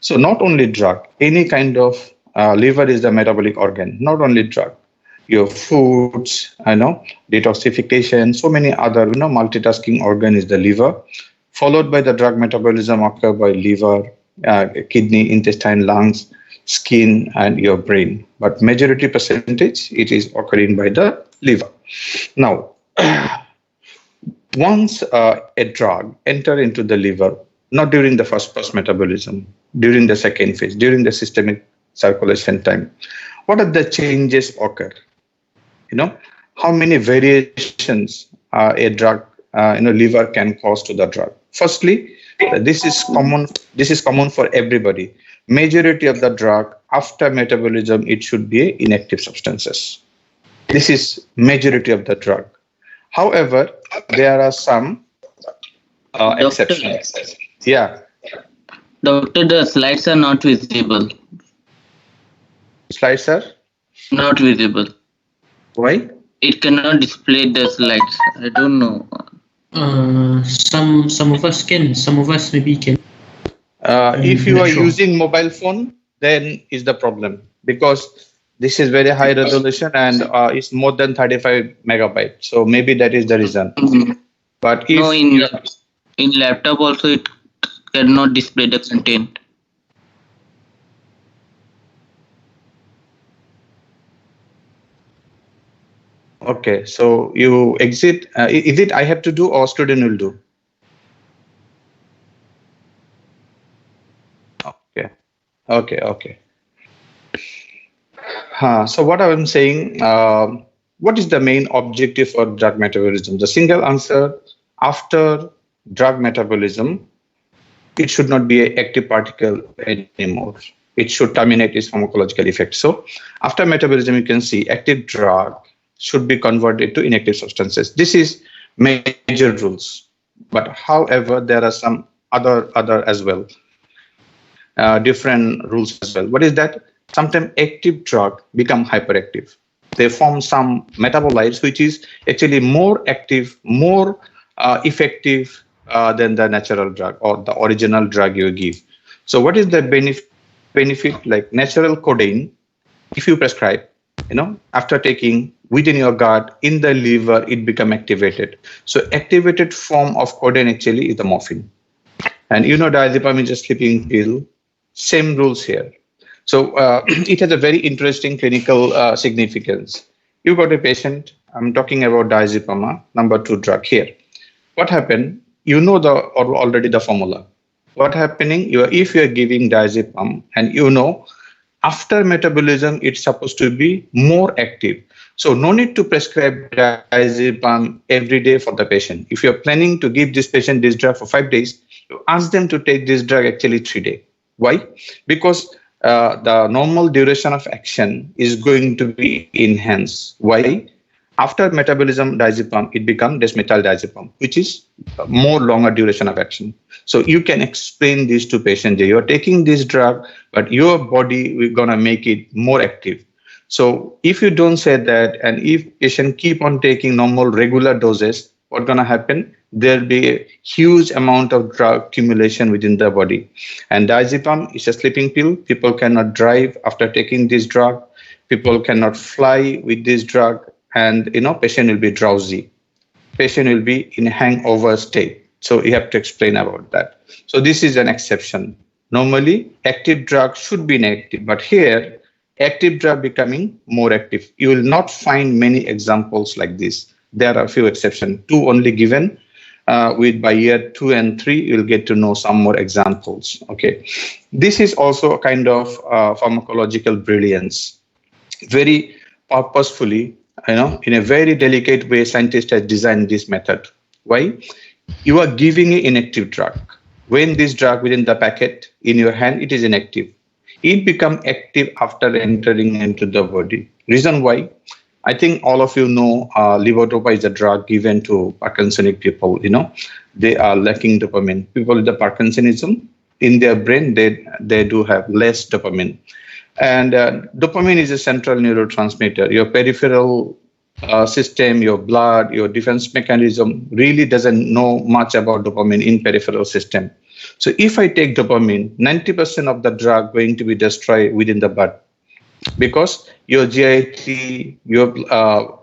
So not only drug, any kind of liver is the metabolic organ, not only drug. Your foods, detoxification, so many other, multitasking organ is the liver, followed by the drug metabolism occur by liver, kidney, intestine, lungs, skin, and your brain. But majority percentage, it is occurring by the liver. Now, once a drug enter into the liver, not during the first pass metabolism, during the second phase, during the systemic circulation time, what are the changes occur? How many variations a drug, liver can cause to the drug. Firstly, this is common. This is common for everybody. Majority of the drug after metabolism, it should be inactive substances. This is majority of the drug. However, there are some exceptions. Yeah. Doctor, the slides are not visible. Slides are not visible. Why? It cannot display the slides. I don't know. Some of us can. Some of us maybe can. If you are using mobile phone, then is the problem, because this is very high resolution and it's more than 35 megabytes. So maybe that is the reason. Mm-hmm. But if no, in laptop also it cannot display the content. Okay, so you exit. Is it I have to do or student will do? Okay. So what I'm saying, what is the main objective for drug metabolism? The single answer, after drug metabolism, it should not be an active particle anymore. It should terminate its pharmacological effect. So after metabolism, you can see active drug should be converted to inactive substances. This is major rules. But however, there are some other as well, different rules as well. What is that? Sometimes active drug become hyperactive. They form some metabolites which is actually more active, more effective than the natural drug or the original drug you give. So what is the benefit? Like natural codeine, if you prescribe, after taking within your gut, in the liver, it become activated. So activated form of codeine actually is the morphine. And diazepam is a sleeping pill. Same rules here. So it has a very interesting clinical significance. You got a patient, I'm talking about diazepam, number 2 drug here. What happened? Already the formula. What happening? If you are giving diazepam and after metabolism, it's supposed to be more active. So no need to prescribe diazepam every day for the patient. If you're planning to give this patient this drug for 5 days, you ask them to take this drug actually 3 days. Why? Because the normal duration of action is going to be enhanced. Why? After metabolism diazepam, it becomes desmethyl-diazepam, which is more longer duration of action. So you can explain this to patients. You're taking this drug, but your body, we're going to make it more active. So if you don't say that, and if patient keep on taking normal regular doses, what's going to happen? There'll be a huge amount of drug accumulation within the body. And diazepam is a sleeping pill. People cannot drive after taking this drug. People cannot fly with this drug. And, patient will be drowsy. Patient will be in hangover state. So you have to explain about that. So this is an exception. Normally, active drug should be inactive. But here, active drug becoming more active. You will not find many examples like this. There are a few exceptions, 2 only given. By year 2 and 3, you'll get to know some more examples. Okay, this is also a kind of pharmacological brilliance. Very purposefully, in a very delicate way, scientists have designed this method. Why? You are giving an inactive drug. When this drug within the packet in your hand, it is inactive. It becomes active after entering into the body. Reason why? I think all of you know levodopa is a drug given to Parkinsonic people. They are lacking dopamine. People with the Parkinsonism, in their brain, they do have less dopamine. And dopamine is a central neurotransmitter. Your peripheral system, your blood, your defense mechanism really doesn't know much about dopamine in peripheral system. So if I take dopamine, 90% of the drug going to be destroyed within the blood, because your GIT, your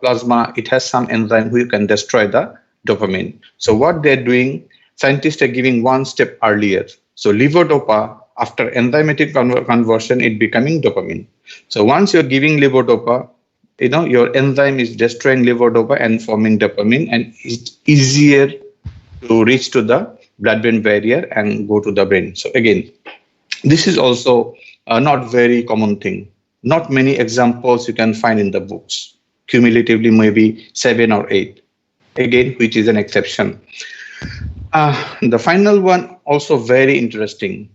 plasma, it has some enzyme who can destroy the dopamine. So what they're doing, scientists are giving one step earlier. So levodopa, after enzymatic conversion, it becoming dopamine. So once you're giving levodopa, your enzyme is destroying levodopa and forming dopamine, and it's easier to reach to the blood-brain barrier and go to the brain. So again, this is also not very common thing. Not many examples you can find in the books. Cumulatively, maybe 7 or 8. Again, which is an exception. The final one, also very interesting.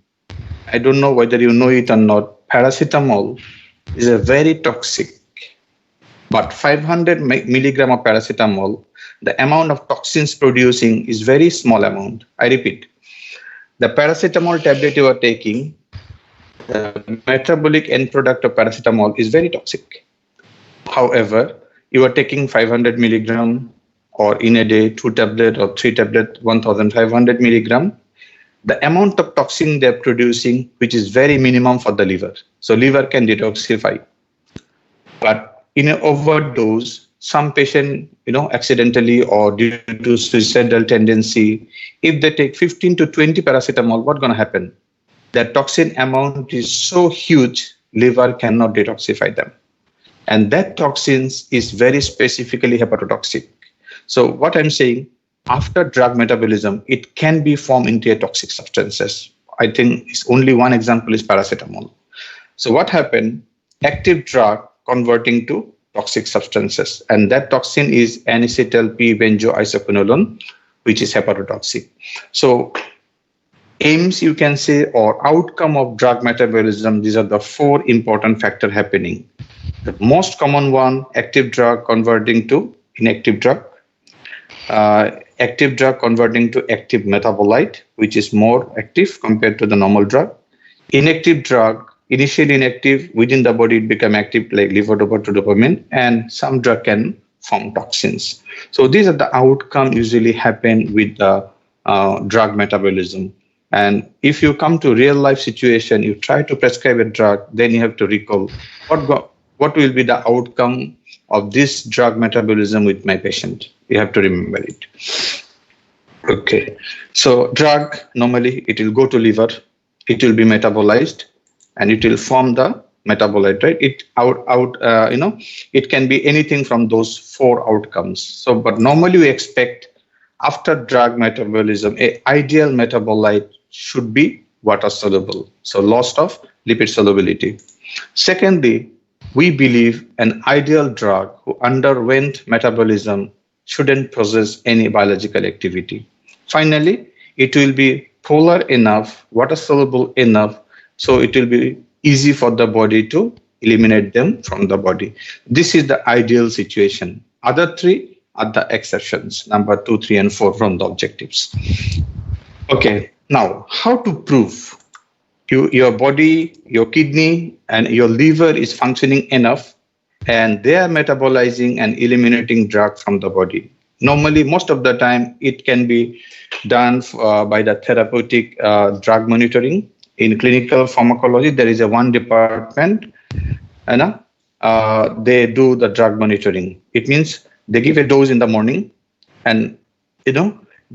I don't know whether you know it or not. Paracetamol is a very toxic. But 500 milligram of paracetamol, the amount of toxins producing is very small amount. I repeat, the paracetamol tablet you are taking, the metabolic end product of paracetamol is very toxic. However, you are taking 500 milligram or in a day 2 tablet or 3 tablet, 1500 milligram. The amount of toxin they're producing, which is very minimum for the liver. So liver can detoxify. But in an overdose, some patient, accidentally or due to suicidal tendency, if they take 15 to 20 paracetamol, what's going to happen? The toxin amount is so huge, liver cannot detoxify them. And that toxins is very specifically hepatotoxic. So what I'm saying, after drug metabolism, it can be formed into a toxic substances. I think it's only one example is paracetamol. So what happened? Active drug converting to toxic substances, and that toxin is N-acetyl P-benzoisoquinoline, which is hepatotoxic. So aims, you can say, or outcome of drug metabolism, these are the 4 important factors happening. The most common one, active drug converting to inactive drug. Active drug converting to active metabolite, which is more active compared to the normal drug. Inactive drug, initially inactive, within the body it become active, like levodopa to dopamine, and some drug can form toxins. So these are the outcome usually happen with the drug metabolism. And if you come to real life situation, you try to prescribe a drug, then you have to recall what will be the outcome of this drug metabolism with my patient. You have to remember it. Okay, so drug, normally it will go to liver, it will be metabolized, and it will form the metabolite, right? It can be anything from those 4 outcomes. So, but normally we expect after drug metabolism, a ideal metabolite should be water soluble, so loss of lipid solubility. Secondly, we believe an ideal drug who underwent metabolism shouldn't possess any biological activity. Finally, it will be polar enough, water soluble enough, so it will be easy for the body to eliminate them from the body. This is the ideal situation. Other 3 are the exceptions, number 2, 3, and 4 from the objectives. Okay, now how to prove your body, your kidney, and your liver is functioning enough and they are metabolizing and eliminating drug from the body. Normally, most of the time, it can be done by the therapeutic drug monitoring. In clinical pharmacology, there is a one department, and they do the drug monitoring. It means they give a dose in the morning, and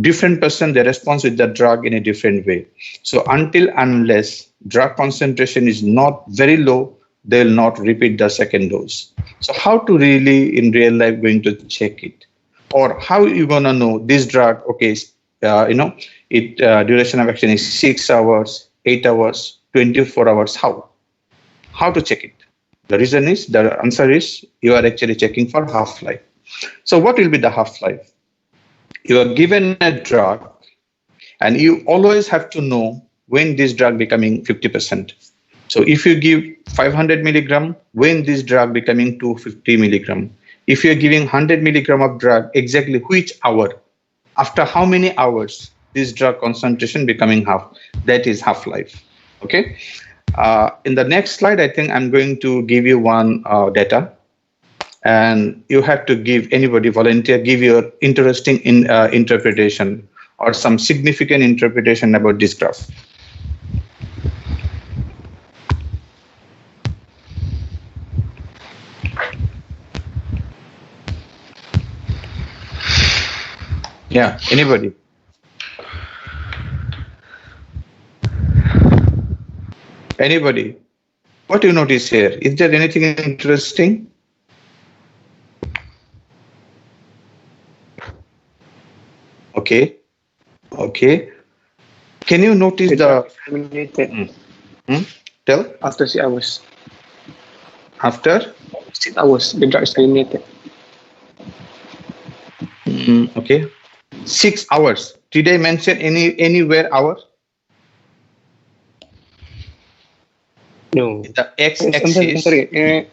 different person, they respond with the drug in a different way. So unless drug concentration is not very low, they will not repeat the second dose. So how to really in real life going to check it? Or how you gonna know this drug, okay, duration of action is 6 hours, 8 hours, 24 hours, how to check it? The answer is you are actually checking for half-life. So what will be the half-life? You are given a drug and you always have to know when this drug becoming 50%. So if you give 500 milligram, when this drug becoming 250 milligram. If you're giving 100 milligram of drug, exactly which hour, after how many hours this drug concentration becoming half, that is half-life. Okay. In the next slide, I think I'm going to give you one data, and you have to give volunteer, give your interesting interpretation or some significant interpretation about this graph? Yeah, anybody? Anybody? What do you notice here? Is there anything interesting? Okay. Okay. Can you notice the eliminated tell after 6 hours. after 6 hours, the drug is eliminated. okay, 6 hours. Did I mention anywhere hour? No. The I'm x-axis. sorry.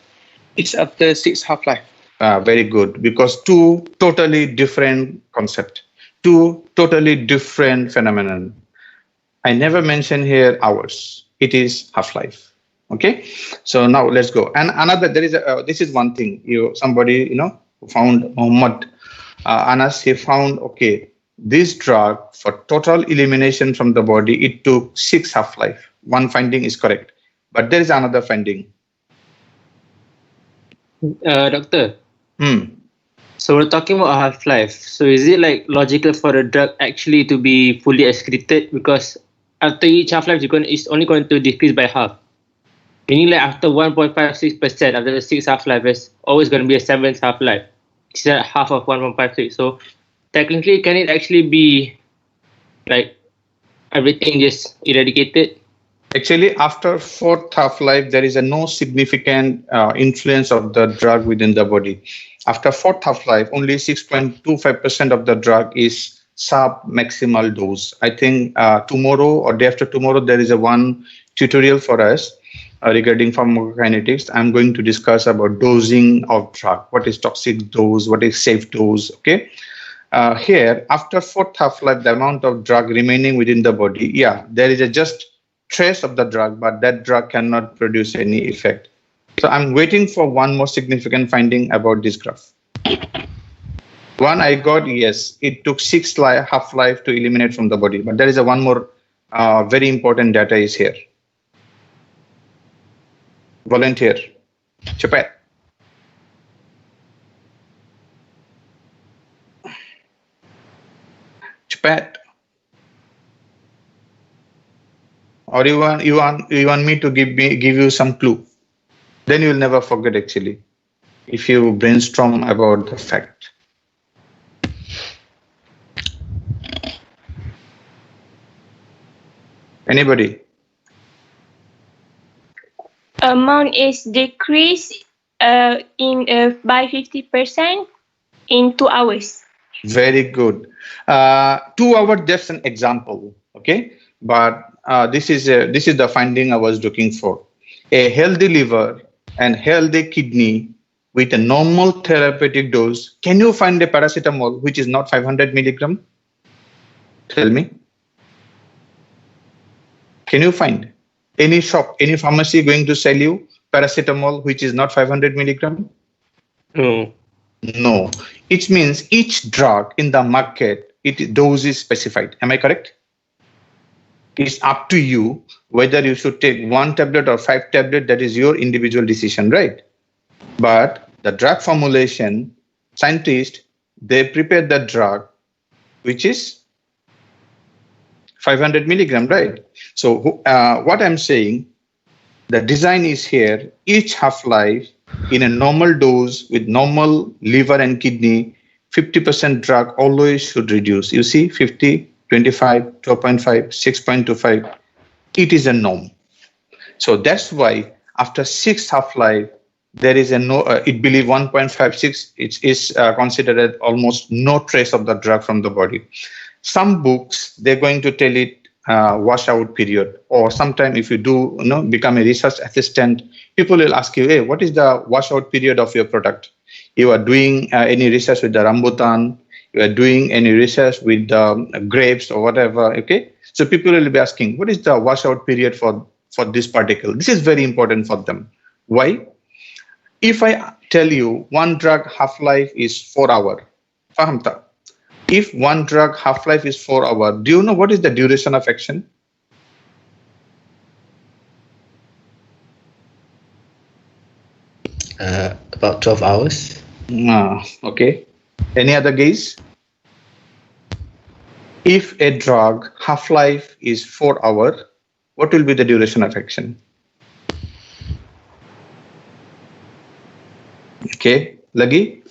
It's after 6 half-life. Very good, because two totally different concept, two totally different phenomenon. I never mention here hours. It is half-life. Okay, so now let's go. And another, there is this is one thing. Somebody found Muhammad Anas. He found, okay, this drug for total elimination from the body, it took 6 half-life. One finding is correct, but there is another finding. Doctor. Hmm. So we're talking about half-life. So is it like logical for the drug actually to be fully excreted? Because after each half-life, it's only going to decrease by half. Meaning like after 1.56%, after the 6 half-life, there's always going to be a 7th half-life. It's half of 1.56. So technically, can it actually be like everything just eradicated? Actually, after 4th half-life, there is no significant influence of the drug within the body. After 4th half-life, only 6.25% of the drug is sub-maximal dose. I think tomorrow or day after tomorrow, there is one tutorial for us regarding pharmacokinetics. I'm going to discuss about dosing of drug. What is toxic dose? What is safe dose? Okay. Here, after 4th half-life, the amount of drug remaining within the body, yeah, there is just trace of the drug, but that drug cannot produce any effect. So I'm waiting for one more significant finding about this graph. One I got, yes, it took 6 half-life to eliminate from the body, but there is one more very important data is here. Volunteer, Chapat. Chapat. Or you want me to give you some clue? Then you will never forget actually, if you brainstorm about the fact. Anybody? Amount is decreased by 50% in 2 hours. Very good. 2 hours, that's an example. Okay, but this is the finding I was looking for. A healthy liver and healthy kidney with a normal therapeutic dose. Can you find a paracetamol which is not 500 milligram? Tell me. Can you find any shop, any pharmacy going to sell you paracetamol which is not 500 milligram? No. No. It means each drug in the market, its dose is specified. Am I correct? It's up to you whether you should take 1 tablet or 5 tablets. That is your individual decision, right? But the drug formulation, scientists, they prepare the drug which is 500 milligram, right? So what I'm saying, the design is here. Each half-life in a normal dose with normal liver and kidney, 50% drug always should reduce. You see, 50, 25, 12.5, 6.25. It is a norm. So that's why after 6 half-life, there is it believe 1.56, it is considered as almost no trace of the drug from the body. Some books, they're going to tell it washout period, or sometime if you do become a research assistant, people will ask you, hey, what is the washout period of your product? You are doing any research with the rambutan, you are doing any research with grapes or whatever, okay? So people will be asking, what is the washout period for this particle? This is very important for them. Why? If I tell you one drug half-life is 4 hours, fahamta? if one drug half-life is 4 hours, do you know what is the duration of action? About 12 hours. Okay. Any other guess? If a drug half-life is 4 hours, what will be the duration of action? Okay, Lagi?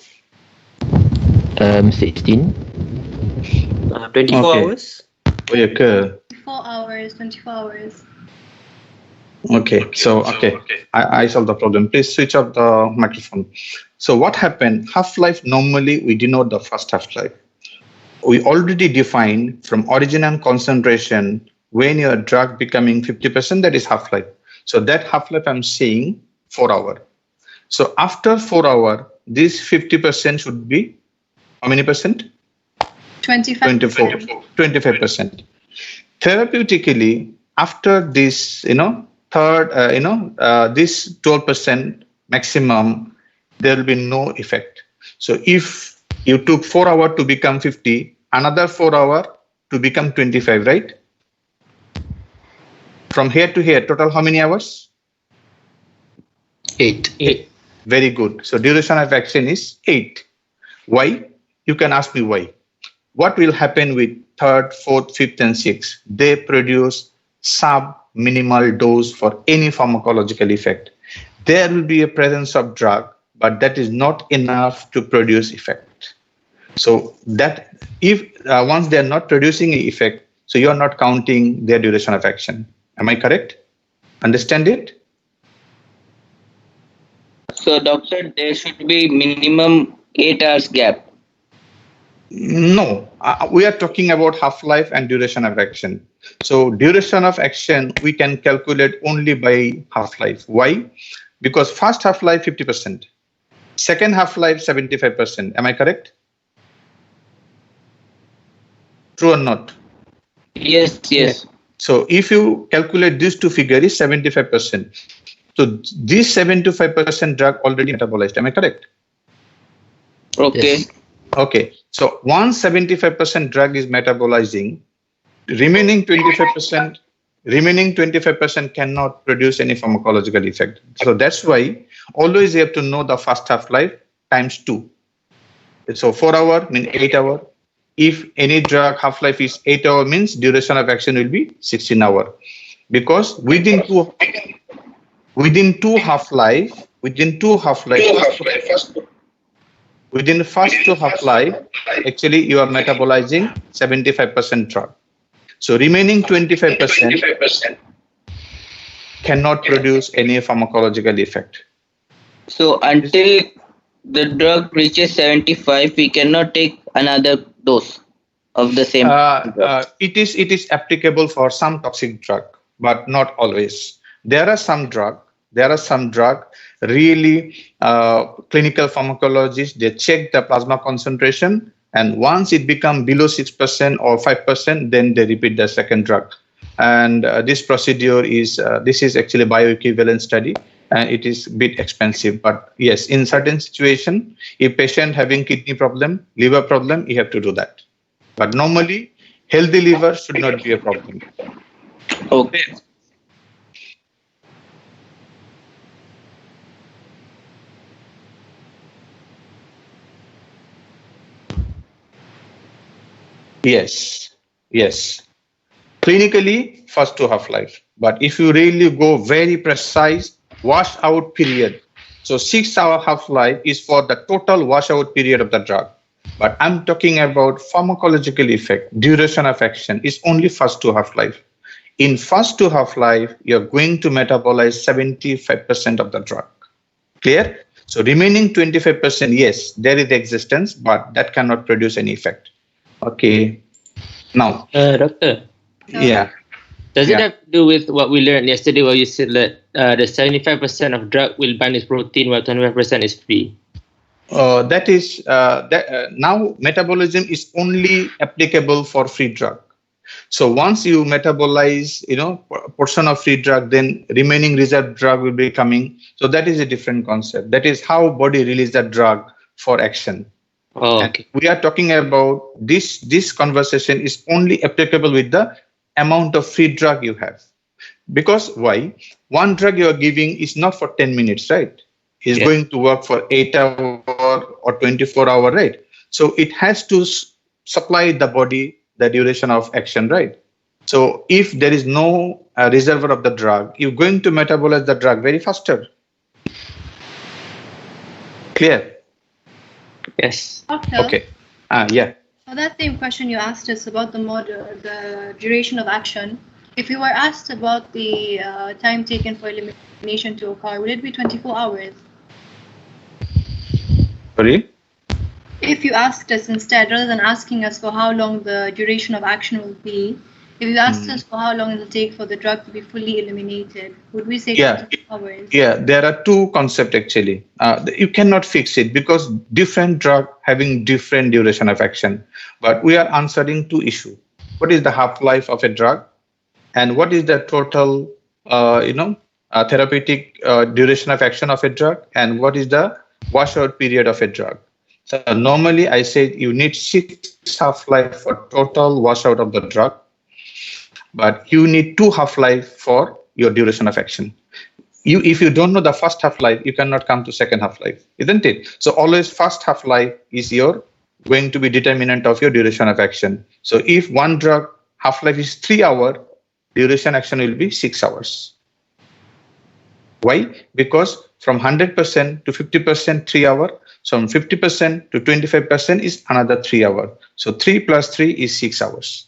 16. 24 Okay. hours. Oh, yeah, okay. 4 hours, 24 hours. Okay, so I solved the problem. Please switch off the microphone. So what happened? Half-life, normally we denote the first half-life. We already defined from origin and concentration when your drug becoming 50%, that is half-life. So that half-life I'm saying 4 hours. So after 4 hours, this 50% should be how many percent? 25. 25%. Therapeutically, after this, this 12% maximum, there will be no effect. So if you took 4 hours to become 50, another 4 hours to become 25, right? From here to here, total how many hours? 8. Very good. So duration of action is 8. Why? You can ask me why. What will happen with 3rd, 4th, 5th, and 6th? They produce sub-minimal dose for any pharmacological effect. There will be a presence of drug, but that is not enough to produce effect. So that if once they are not producing an effect, so you are not counting their duration of action. Am I correct? Understand it? So, doctor, there should be minimum 8 hours gap. No, we are talking about half-life and duration of action. So duration of action, we can calculate only by half-life. Why? Because first half-life 50%, second half-life 75%. Am I correct? True or not? Yes. So if you calculate these two figures, is 75%. So this 75% drug already metabolized. Am I correct? Okay. Yes. Okay. So once 75% drug is metabolizing, remaining 25% cannot produce any pharmacological effect. So that's why always you have to know the first half-life times 2. So 4 hours means 8 hours. If any drug half-life is 8 hours, means duration of action will be 16 hours. Because within two half-life, within the first two half-life, actually you are metabolizing 75% drug. So remaining 25% cannot produce any pharmacological effect. So, until the drug reaches 75, we cannot take another dose of the same drug. It is applicable for some toxic drug, but not always. There are some drug really clinical pharmacologists, they check the plasma concentration, and once it becomes below 6% or 5%, then they repeat the second drug. And this procedure is actually bioequivalent study, and it is a bit expensive. But yes, in certain situation, if patient having kidney problem, liver problem, you have to do that. But normally, healthy liver should not be a problem. Okay. Yes. Clinically, first to half-life. But if you really go very precise, washout period. So 6-hour half-life is for the total washout period of the drug. But I'm talking about pharmacological effect, duration of action is only first to half-life. In first to half-life, you're going to metabolize 75% of the drug. Clear? So remaining 25%, yes, there is existence, but that cannot produce any effect. Okay. Now, Doctor, yeah. does it have to do with what we learned yesterday where you said that the 75% of drug will bind its protein while 25% is free? Now metabolism is only applicable for free drug. So once you metabolize, portion of free drug, then remaining reserve drug will be coming. So that is a different concept. That is how body release that drug for action. Oh, And okay. we are talking about this conversation is only applicable with the amount of free drug you have. Because why? One drug you are giving is not for 10 minutes, right? It's Yeah. going to work for 8 hour or 24 hour, right? So it has to supply the body the duration of action, right? So if there is no reservoir of the drug, you're going to metabolize the drug very faster. Clear? Yes. Doctor, Okay. Yeah. for that same question you asked us about the duration of action, if you were asked about the time taken for elimination to occur, would it be 24 hours? Sorry. If you asked us instead, rather than asking us for how long the duration of action will be, if you asked us for how long it will take for the drug to be fully eliminated, would we say Yeah. 24 hours? Yeah, there are two concepts actually. You cannot fix it because different drug having different duration of action. But we are answering two issues. What is the half-life of a drug, and what is the total, therapeutic duration of action of a drug, and what is the washout period of a drug. So normally I say you need 6 half-life for total washout of the drug, but you need 2 half-life for your duration of action. If you don't know the first half-life, you cannot come to second half-life, isn't it? So always first half-life is your going to be determinant of your duration of action. So if one drug half-life is 3 hours, duration action will be 6 hours. Why? Because from 100% to 50%, 3 hours. So from 50% to 25% is another 3 hours. So 3 plus 3 is 6 hours.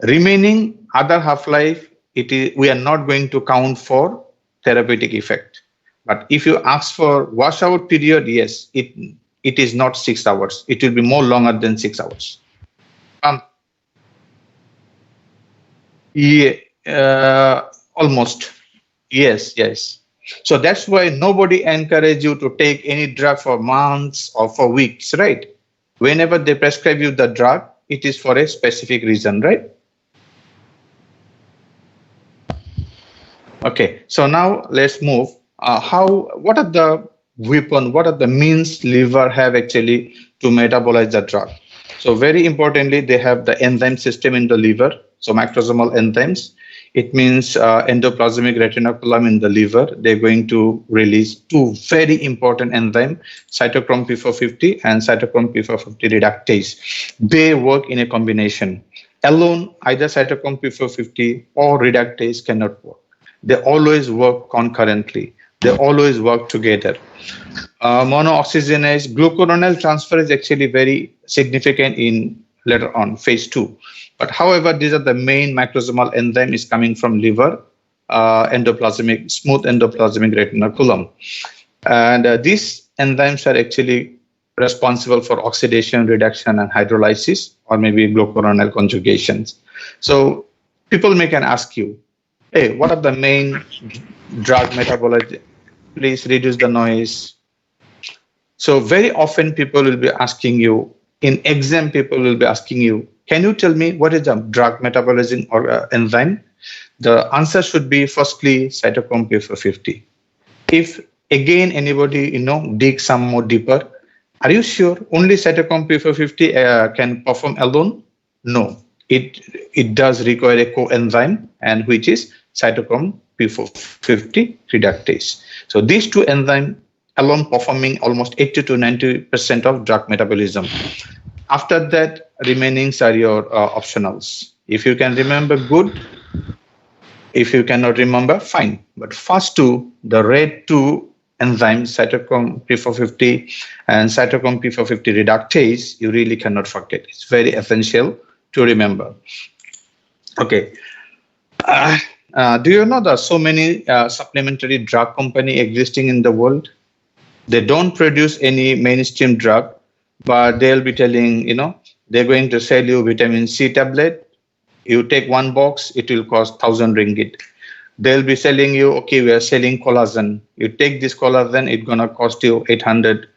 Remaining other half-life, we are not going to count for therapeutic effect. But if you ask for washout period, yes, it is not 6 hours. It will be more longer than 6 hours. Yeah, almost. Yes. So that's why nobody encourage you to take any drug for months or for weeks, right? Whenever they prescribe you the drug, it is for a specific reason, right? Okay, so now let's move. What are the means liver have actually to metabolize the drug? So very importantly, they have the enzyme system in the liver. So macrosomal enzymes. It means endoplasmic reticulum in the liver. They're going to release 2 very important enzymes, cytochrome P450 and cytochrome P450 reductase. They work in a combination. Alone, either cytochrome P450 or reductase cannot work. They always work concurrently. They always work together. Monooxygenase glucuronide transfer is actually very significant in later on phase 2. But however, these are the main macrosomal enzyme is coming from liver, smooth endoplasmic reticulum. And these enzymes are actually responsible for oxidation, reduction, and hydrolysis, or maybe glucuronide conjugations. So people may can ask you, hey, what are the main drug metabolites? Please reduce the noise. So very often people will be asking you, in exam people will be asking you, can you tell me what is the drug metabolism or enzyme? The answer should be firstly cytochrome P450. If again anybody dig some more deeper, are you sure only cytochrome P450 can perform alone? No, it does require a coenzyme, and which is cytochrome P450 reductase. So these two enzymes alone performing almost 80 to 90% of drug metabolism. After that, remainings are your optionals. If you can remember, good. If you cannot remember, fine. But first two, the red two enzymes, cytochrome P450 and cytochrome P450 reductase, you really cannot forget. It's very essential to remember. Okay. Do you know there are so many supplementary drug company existing in the world? They don't produce any mainstream drug, but they'll be telling, they're going to sell you vitamin C tablet. You take one box, it will cost 1,000 ringgit. They'll be selling you, okay, we are selling collagen. You take this collagen, it's going to cost you 800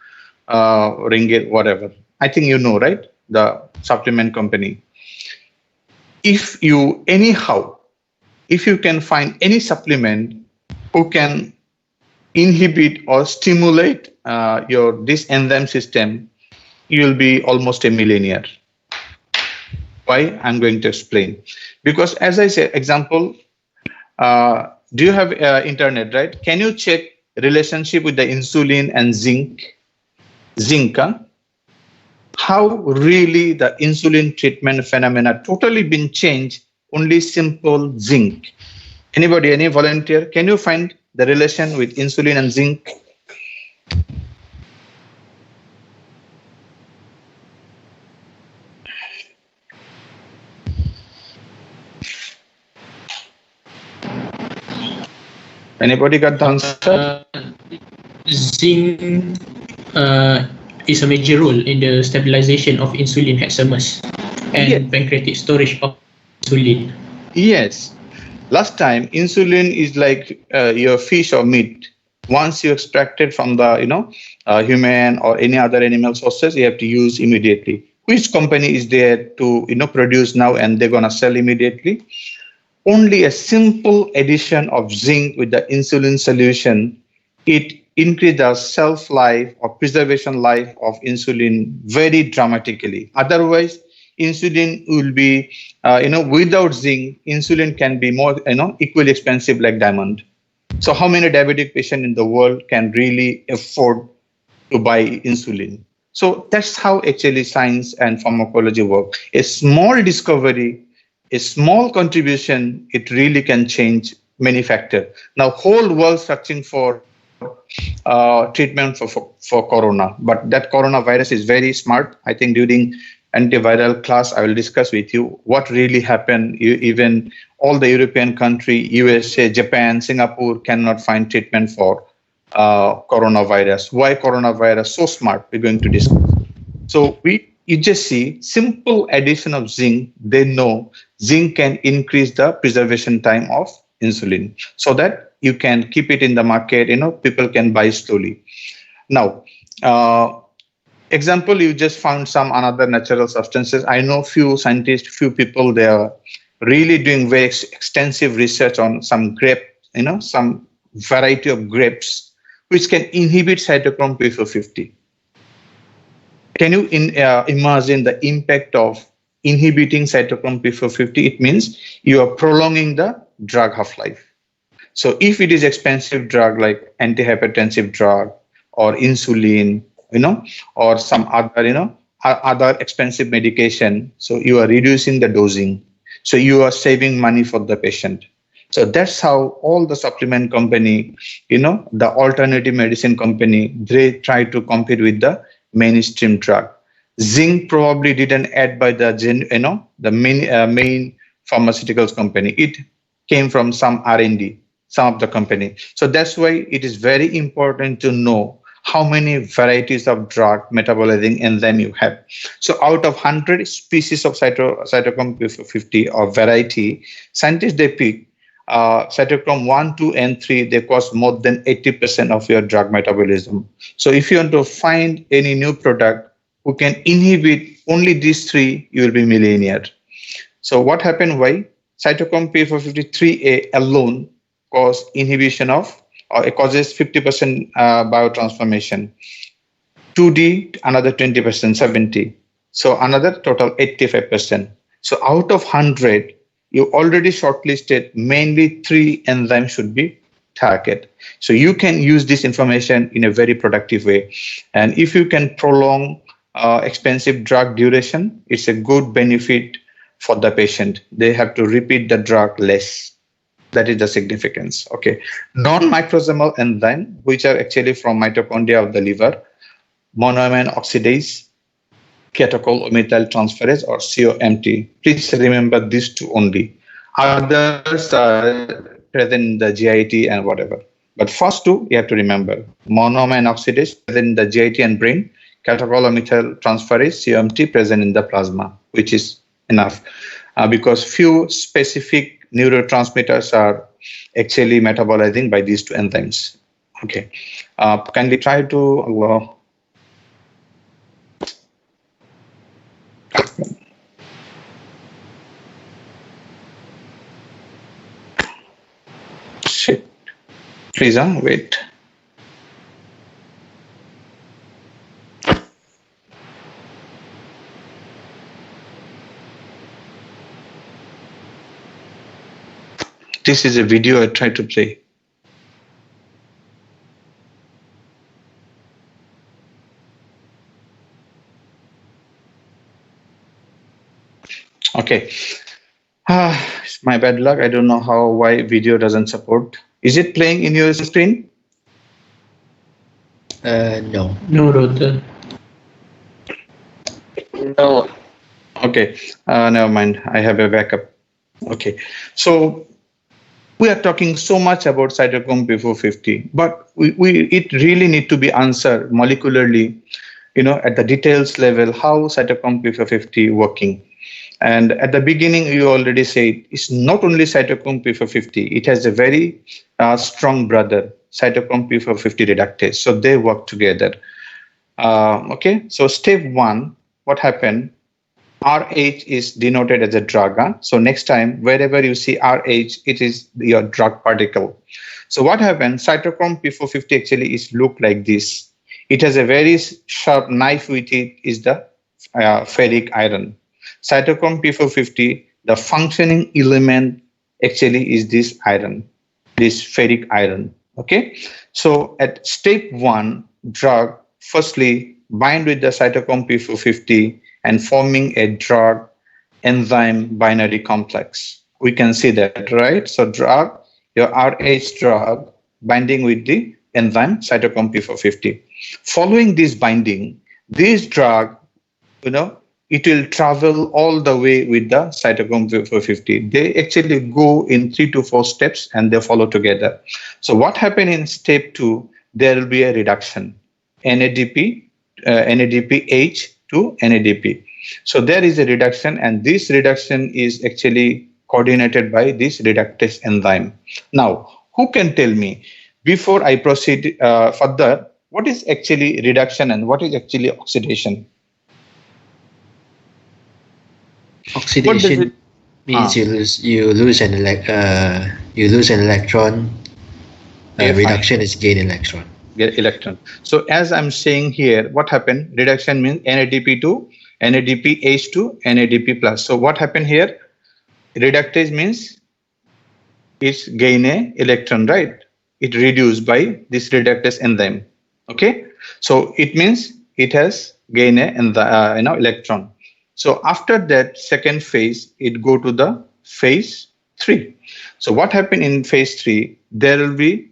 ringgit, whatever. I think you know, right? The supplement company. If you can find any supplement who can inhibit or stimulate this enzyme system, you will be almost a millionaire. Why? I'm going to explain. Because as I said, example, do you have internet, right? Can you check relationship with the insulin and zinc? Zinc, huh? How really the insulin treatment phenomena totally been changed, only simple zinc. Anybody, any volunteer, can you find the relation with insulin and zinc? Anybody got the answer? Zinc is a major role in the stabilization of insulin hexamers and Yes. pancreatic storage of insulin. Yes. Last time, insulin is like your fish or meat. Once you extract it from the human or any other animal sources, you have to use immediately. Which company is there to produce now and they're gonna sell immediately? Only a simple addition of zinc with the insulin solution, it increases the shelf life or preservation life of insulin very dramatically. Otherwise, insulin will be, without zinc, insulin can be more, equally expensive like diamond. So how many diabetic patients in the world can really afford to buy insulin? So that's how actually science and pharmacology work. A small discovery, a small contribution, it really can change many factors. Now, whole world searching for treatment for corona, but that coronavirus is very smart. I think during antiviral class, I will discuss with you what really happened. Even all the European country, USA, Japan, Singapore cannot find treatment for coronavirus. Why coronavirus so smart? We're going to discuss. So you just see simple addition of zinc. They know zinc can increase the preservation time of insulin so that you can keep it in the market. People can buy slowly. Now, example, you just found some another natural substances. I know few scientists, few people, they are really doing very extensive research on some grape, some variety of grapes which can inhibit cytochrome P450. Can you imagine the impact of inhibiting cytochrome P450? It means you are prolonging the drug half-life. So if it is expensive drug like antihypertensive drug or insulin, or some other, other expensive medication, so you are reducing the dosing. So you are saving money for the patient. So that's how all the supplement company, the alternative medicine company, they try to compete with the mainstream drug. Zinc probably didn't add by the main pharmaceuticals company. It came from some R&D, some of the company. So that's why it is very important to know how many varieties of drug metabolizing enzyme you have. So out of 100 species of cytochrome P450 or variety, scientists, they pick cytochrome 1, 2, and 3, they cause more than 80% of your drug metabolism. So if you want to find any new product who can inhibit only these 3, you will be millionaire. So what happened? Why? Cytochrome P453A alone cause inhibition of, or it causes 50% biotransformation. 2D, another 20%, 70. So another total 85%. So out of 100, you already shortlisted mainly 3 enzymes should be targeted. So you can use this information in a very productive way. And if you can prolong expensive drug duration, it's a good benefit for the patient. They have to repeat the drug less. That is the significance. Okay. Non-microsomal enzyme, which are actually from mitochondria of the liver, monoamine oxidase, catechol-O-methyl transferase, or COMT. Please remember these 2 only. Others are present in the GIT and whatever. But first 2, you have to remember. Monoamine oxidase present in the GIT and brain, catechol-O-methyl transferase, COMT present in the plasma, which is enough. Because few specific neurotransmitters are actually metabolizing by these 2 enzymes. Okay. Kindly try to shit. Please wait. This is a video I tried to play. Okay. It's my bad luck. I don't know why video doesn't support. Is it playing in your screen? No. No, Doctor. No. Okay. Never mind. I have a backup. Okay. So we are talking so much about cytochrome P450, but it really need to be answered molecularly, at the details level, how cytochrome P450 working. And at the beginning, you already said it's not only cytochrome P450, it has a very strong brother, cytochrome P450 reductase. So they work together. Okay, so step one, what happened? RH is denoted as a drug. So next time, wherever you see RH, it is your drug particle. So what happened? Cytochrome P450 actually is look like this. It has a very sharp knife with it, is the ferric iron. Cytochrome P450, the functioning element actually is this iron, this ferric iron. Okay, so at step one, drug firstly bind with the cytochrome P450 and forming a drug enzyme binary complex. We can see that, right? So drug, your RH drug binding with the enzyme cytochrome P450. Following this binding, this drug, it will travel all the way with the cytochrome P450. They actually go in 3 to 4 steps and they follow together. So what happened in step 2, there will be a reduction, NADPH to NADP. So there is a reduction, and this reduction is actually coordinated by this reductase enzyme. Now, who can tell me, before I proceed further, what is actually reduction and what is actually oxidation? Oxidation means you lose an electron. Reduction is gain electron. Get electron. So as I'm saying here, what happened? Reduction means NADP to NADPH to NADP plus. So what happened here? Reductase means it's gain a electron, right? It reduced by this reductase enzyme. Okay, so it means it has gain a electron. So after that second phase, it go to the phase 3. So what happened in phase 3? There will be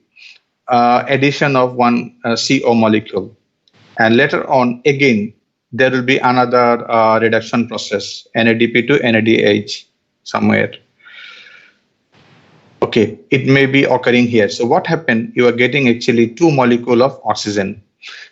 addition of one CO molecule, and later on again there will be another reduction process, NADP to NADH somewhere. Okay, it may be occurring here. So what happened? You are getting actually 2 molecules of oxygen.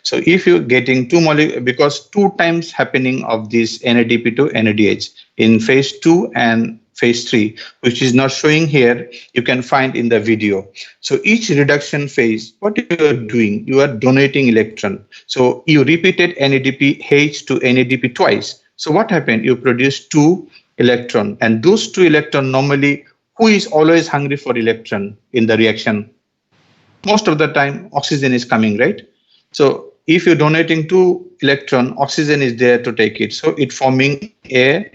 So if you're getting 2 molecules, because 2 times happening of this NADP to NADH in phase 2 and phase 3, which is not showing here, you can find in the video. So each reduction phase, what you are doing, you are donating electron. So you repeated NADPH to NADP twice. So what happened? You produce 2 electron, and those 2 electron normally, who is always hungry for electron in the reaction? Most of the time, oxygen is coming, right? So if you're donating 2 electron, oxygen is there to take it. So it forming a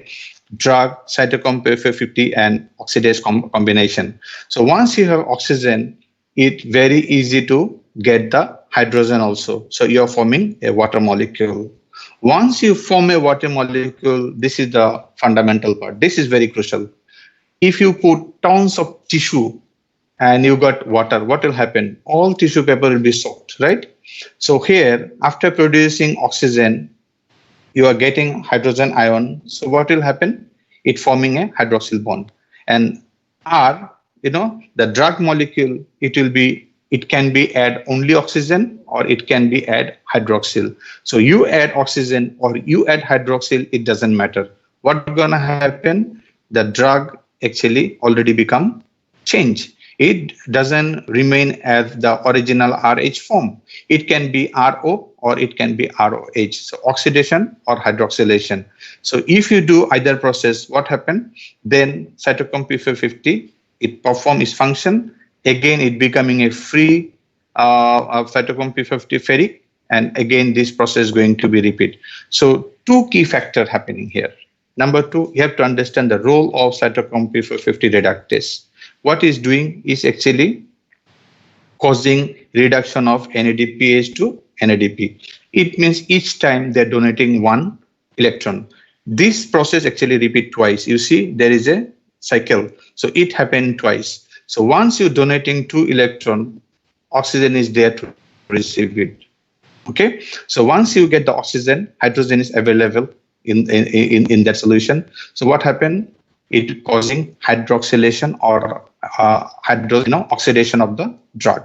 drug cytochrome P450 and oxidase combination. So once you have oxygen, it's very easy to get the hydrogen also. So you're forming a water molecule. Once you form a water molecule, this is the fundamental part. This is very crucial. If you put tons of tissue and you got water, what will happen? All tissue paper will be soaked, right? So here, after producing oxygen, you are getting hydrogen ion. So what will happen? It forming a hydroxyl bond. And R, the drug molecule, it can be add only oxygen or it can be add hydroxyl. So you add oxygen or you add hydroxyl, it doesn't matter. What's gonna happen? The drug actually already become change. It doesn't remain as the original RH form. It can be RO or it can be ROH. So oxidation or hydroxylation. So if you do either process, what happens? Then cytochrome P450, it performs its function. Again, it becoming a free of cytochrome P450 ferric. And again, this process is going to be repeat. So 2 key factors happening here. Number 2, you have to understand the role of cytochrome P450 reductase. what is doing is actually causing reduction of NADPH to NADP. It means each time they're donating one electron. This process actually repeat twice. You see, there is a cycle. So it happened twice. So once you're donating 2 electron, oxygen is there to receive it. Okay. So once you get the oxygen, hydrogen is available in that solution. So what happened? It causing hydroxylation or oxidation of the drug.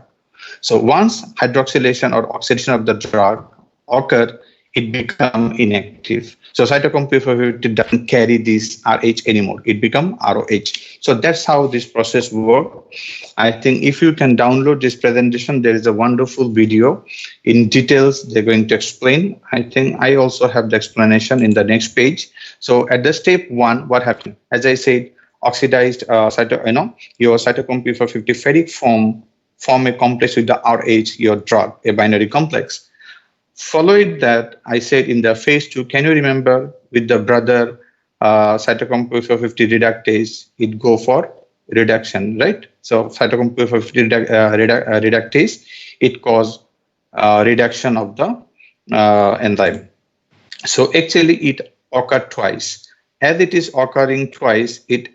So once hydroxylation or oxidation of the drug occur, it become inactive. So cytochrome P450 doesn't carry this RH anymore. It become ROH. So that's how this process works. I think if you can download this presentation, there is a wonderful video in details. They're going to explain. I think I also have the explanation in the next page. So at the step 1, what happened? As I said, oxidized your cytochrome P450 ferric form a complex with the RH, your drug, a binary complex. Following that, I said in the phase 2, can you remember with the brother cytochrome P450 reductase, it go for reduction, right? So cytochrome P450 reductase, it cause reduction of the enzyme. So actually it occurred twice. As it is occurring twice, it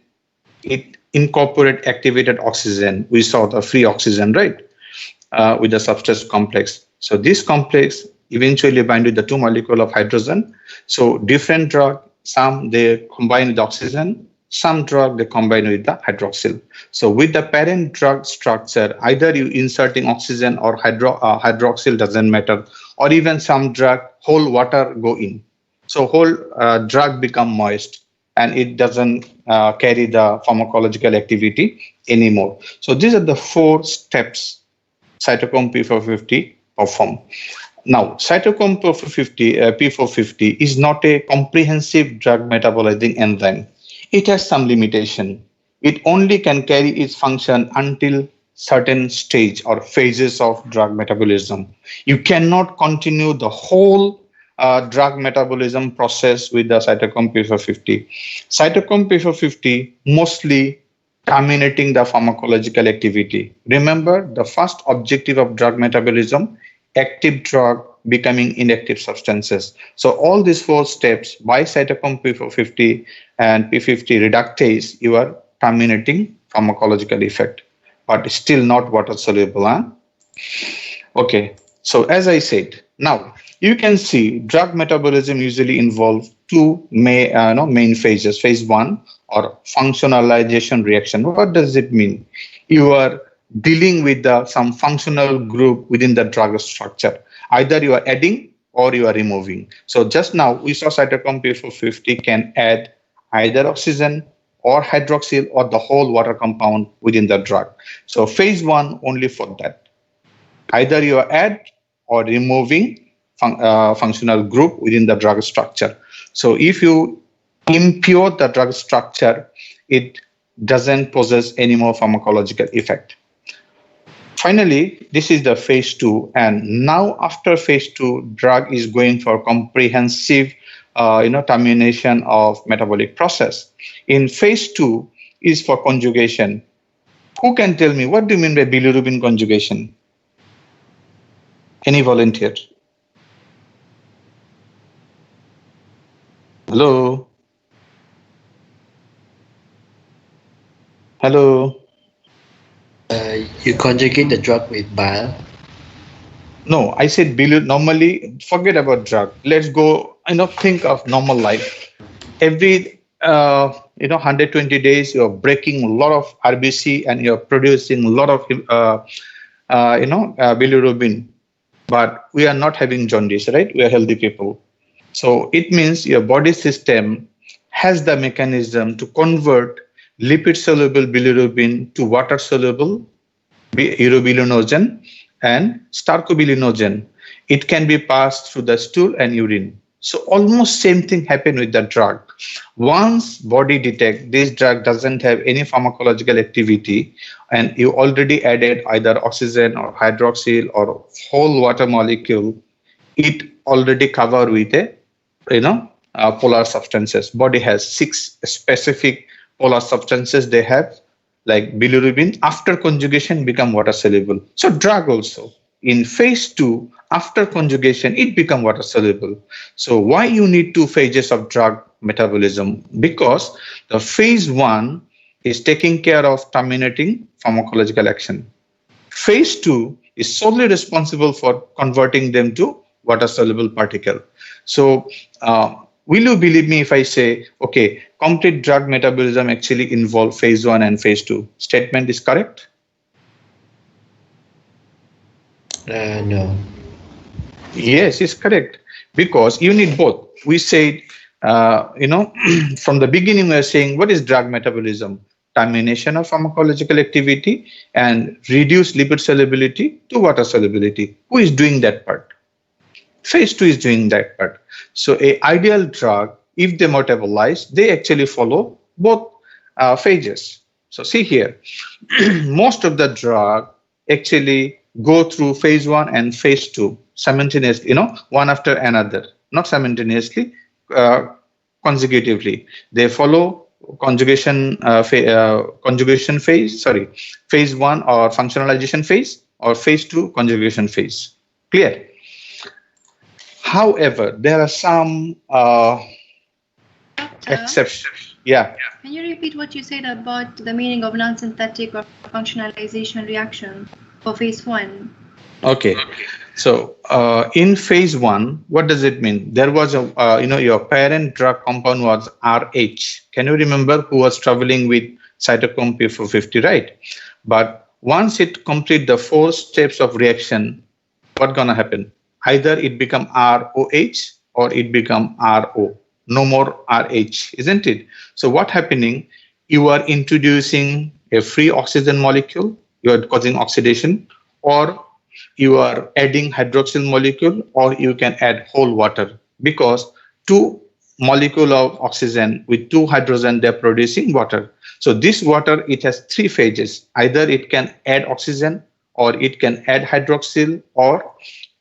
incorporate activated oxygen. We saw the free oxygen, right? With the substrate complex. So this complex eventually bind with the 2 molecules of hydrogen. So different drug, some they combine with oxygen, some drug they combine with the hydroxyl. So with the parent drug structure, either you inserting oxygen or hydroxyl doesn't matter, or even some drug whole water go in. So whole drug become moist and it doesn't carry the pharmacological activity anymore. So these are the 4 steps cytochrome P450 perform. Now, cytochrome P450 is not a comprehensive drug metabolizing enzyme. It has some limitation. It only can carry its function until certain stage or phases of drug metabolism. You cannot continue the whole drug metabolism process with the cytochrome P450. Cytochrome P450 mostly terminating the pharmacological activity. Remember, the first objective of drug metabolism, active drug becoming inactive substances. So all these 4 steps by cytochrome P450 and P50 reductase, you are terminating pharmacological effect, but still not water soluble. Huh? Okay, so as I said, now you can see drug metabolism usually involves 2 main phases. Phase 1 or functionalization reaction. What does it mean? You are dealing with some functional group within the drug structure. Either you are adding or you are removing. So just now we saw cytochrome P450 can add either oxygen or hydroxyl or the whole water compound within the drug. So phase 1 only for that. Either you are add or removing functional group within the drug structure. So if you impure the drug structure, it doesn't possess any more pharmacological effect. Finally, this is the phase 2, and now after phase 2, drug is going for comprehensive termination of metabolic process. In phase 2 is for conjugation. Who can tell me what do you mean by bilirubin conjugation? Any volunteer? Hello? Hello? You conjugate the drug with bile. No, I said normally, forget about drug. Let's go, think of normal life. Every, 120 days, you're breaking a lot of RBC and you're producing a lot of, bilirubin. But we are not having jaundice, right? We are healthy people. So it means your body system has the mechanism to convert lipid-soluble bilirubin to water-soluble urobilinogen and stercobilinogen. It can be passed through the stool and urine. So almost same thing happened with the drug. Once body detect this drug doesn't have any pharmacological activity and you already added either oxygen or hydroxyl or whole water molecule, it already covered with polar substances. Body has 6 specific polar substances they have like bilirubin, after conjugation become water soluble. So drug also in phase 2, after conjugation, it become water soluble. So why you need 2 phases of drug metabolism? Because the phase 1 is taking care of terminating pharmacological action. Phase 2 is solely responsible for converting them to water soluble particle. So will you believe me if I say, okay, complete drug metabolism actually involve phase 1 and phase 2? Statement is correct? No. Yes, it's correct. Because you need both. We said, from the beginning, we are saying, what is drug metabolism? Termination of pharmacological activity and reduce lipid solubility to water solubility. Who is doing that part? Phase 2 is doing that part. So a ideal drug, if they metabolize, they actually follow both phases. So see here, most of the drug actually go through phase 1 and phase 2 simultaneously, one after another, not simultaneously, consecutively. They follow conjugation phase, phase 1 or functionalization phase, or phase 2 conjugation phase. Clear? However, there are some exceptions. Yeah. Can you repeat what you said about the meaning of non-synthetic or functionalization reaction for phase 1? Okay. So in phase 1, what does it mean? There was your parent drug compound was RH. Can you remember who was traveling with cytochrome P450, right? But once it complete the 4 steps of reaction, what's gonna happen? Either it become ROH or it become RO. No more RH, isn't it? So what happening? You are introducing a free oxygen molecule, you are causing oxidation, or you are adding hydroxyl molecule, or you can add whole water, because 2 molecule of oxygen with 2 hydrogen, they're producing water. So this water, it has 3 phases. Either it can add oxygen, or it can add hydroxyl, or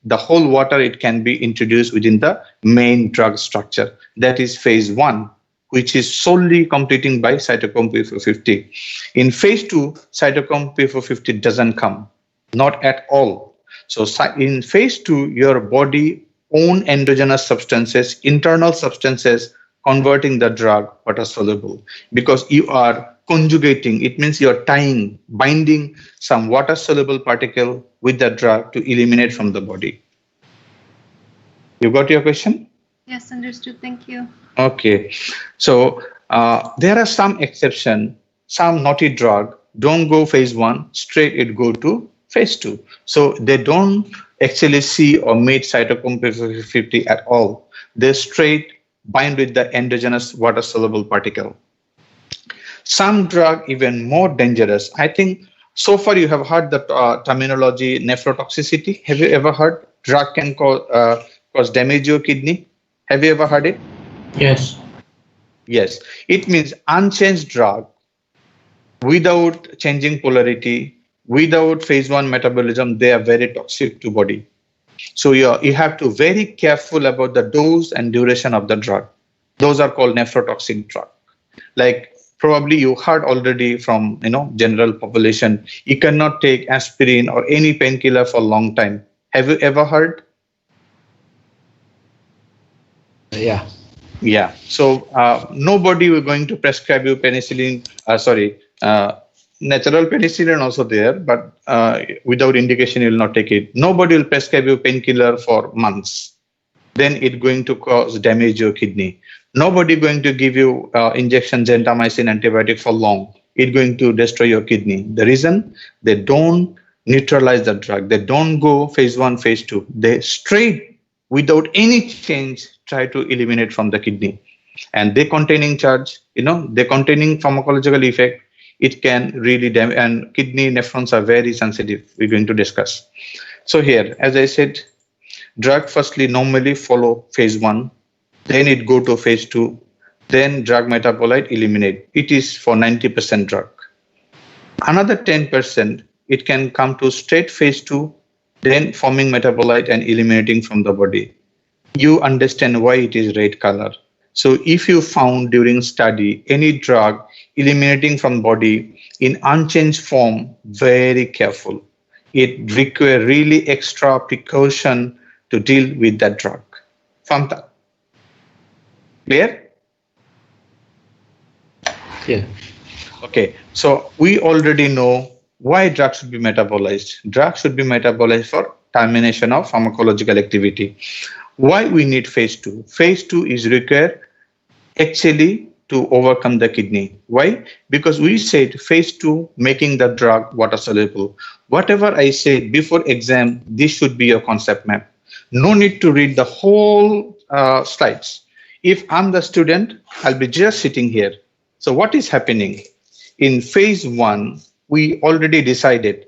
the whole water, it can be introduced within the main drug structure. That is phase 1, which is solely completing by cytochrome P450. In phase 2, cytochrome P450 doesn't come, not at all. So in phase 2, your body own endogenous substances, internal substances, converting the drug water soluble, because you are conjugating. It means you are binding some water soluble particle with the drug to eliminate from the body. You got your question? Yes, understood. Thank you. Okay. So there are some exception. Some naughty drug don't go phase 1, straight it go to phase 2. So they don't actually see or meet cytochrome P450 at all. They straight bind with the endogenous water soluble particle. Some drug even more dangerous. I think so far you have heard the terminology nephrotoxicity. Have you ever heard drug can cause damage to your kidney? Have you ever heard it? Yes. Yes. It means unchanged drug without changing polarity, without phase 1 metabolism, they are very toxic to body. So you have to very careful about the dose and duration of the drug. Those are called nephrotoxic drug. Like probably you heard already from general population, you cannot take aspirin or any painkiller for a long time. Have you ever heard? Yeah. Yeah. So nobody will going to prescribe you penicillin. Natural penicillin also there, but without indication you will not take it. Nobody will prescribe you painkiller for months. Then it's going to cause damage to your kidney. Nobody going to give you injection gentamicin antibiotic for long. It's going to destroy your kidney. The reason, they don't neutralize the drug. They don't go phase 1, phase 2. They straight, without any change, try to eliminate from the kidney. And they containing charge, they containing pharmacological effect. It can really damage, and kidney nephrons are very sensitive. We're going to discuss. So here, as I said, drug firstly normally follow phase 1, then it go to phase 2, then drug metabolite eliminate. It is for 90% drug. Another 10%, it can come to straight phase 2, then forming metabolite and eliminating from the body. You understand why it is red color. So if you found during study any drug eliminating from body in unchanged form, very careful. It requires really extra precaution to deal with that drug. Famta. Clear? Yeah. Okay, so we already know why drugs should be metabolized. Drugs should be metabolized for termination of pharmacological activity. Why we need phase 2? Phase 2 is required actually to overcome the kidney. Why? Because we said phase 2 making the drug water soluble. Whatever I said before exam, this should be your concept map. No need to read the whole slides. If I'm the student, I'll be just sitting here. So what is happening? In phase 1, we already decided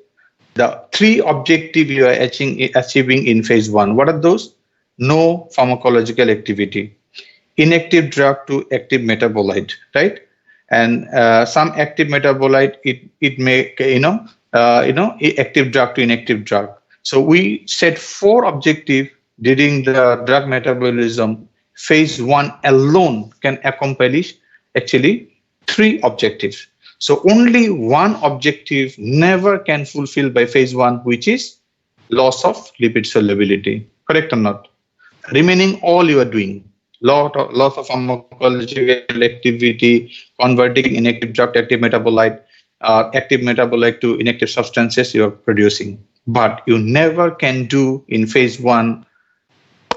the 3 objectives you are achieving in phase 1. What are those? No pharmacological activity, inactive drug to active metabolite, right? And some active metabolite, it may active drug to inactive drug. So we set 4 objectives during the drug metabolism. Phase 1 alone can accomplish actually 3 objectives. So only 1 objective never can fulfill by phase 1, which is loss of lipid solubility. Correct or not? Remaining all you are doing, loss of pharmacological activity, converting inactive drug to active metabolite to inactive substances you are producing. But you never can do in phase 1,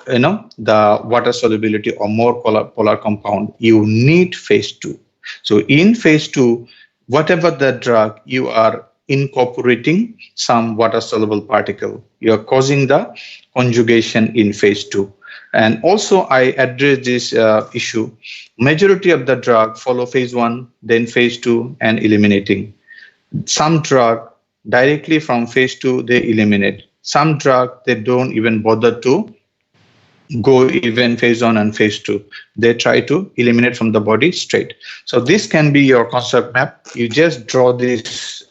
the water solubility or more polar compound. You need phase 2. So in phase 2, whatever the drug, you are incorporating some water soluble particle. You are causing the conjugation in phase 2. And also I address this issue. Majority of the drug follow phase 1, then phase 2 and eliminating. Some drug directly from phase 2 they eliminate. Some drug they don't even bother to go even phase 1 and phase 2. They try to eliminate from the body straight. So this can be your concept map. You just draw this,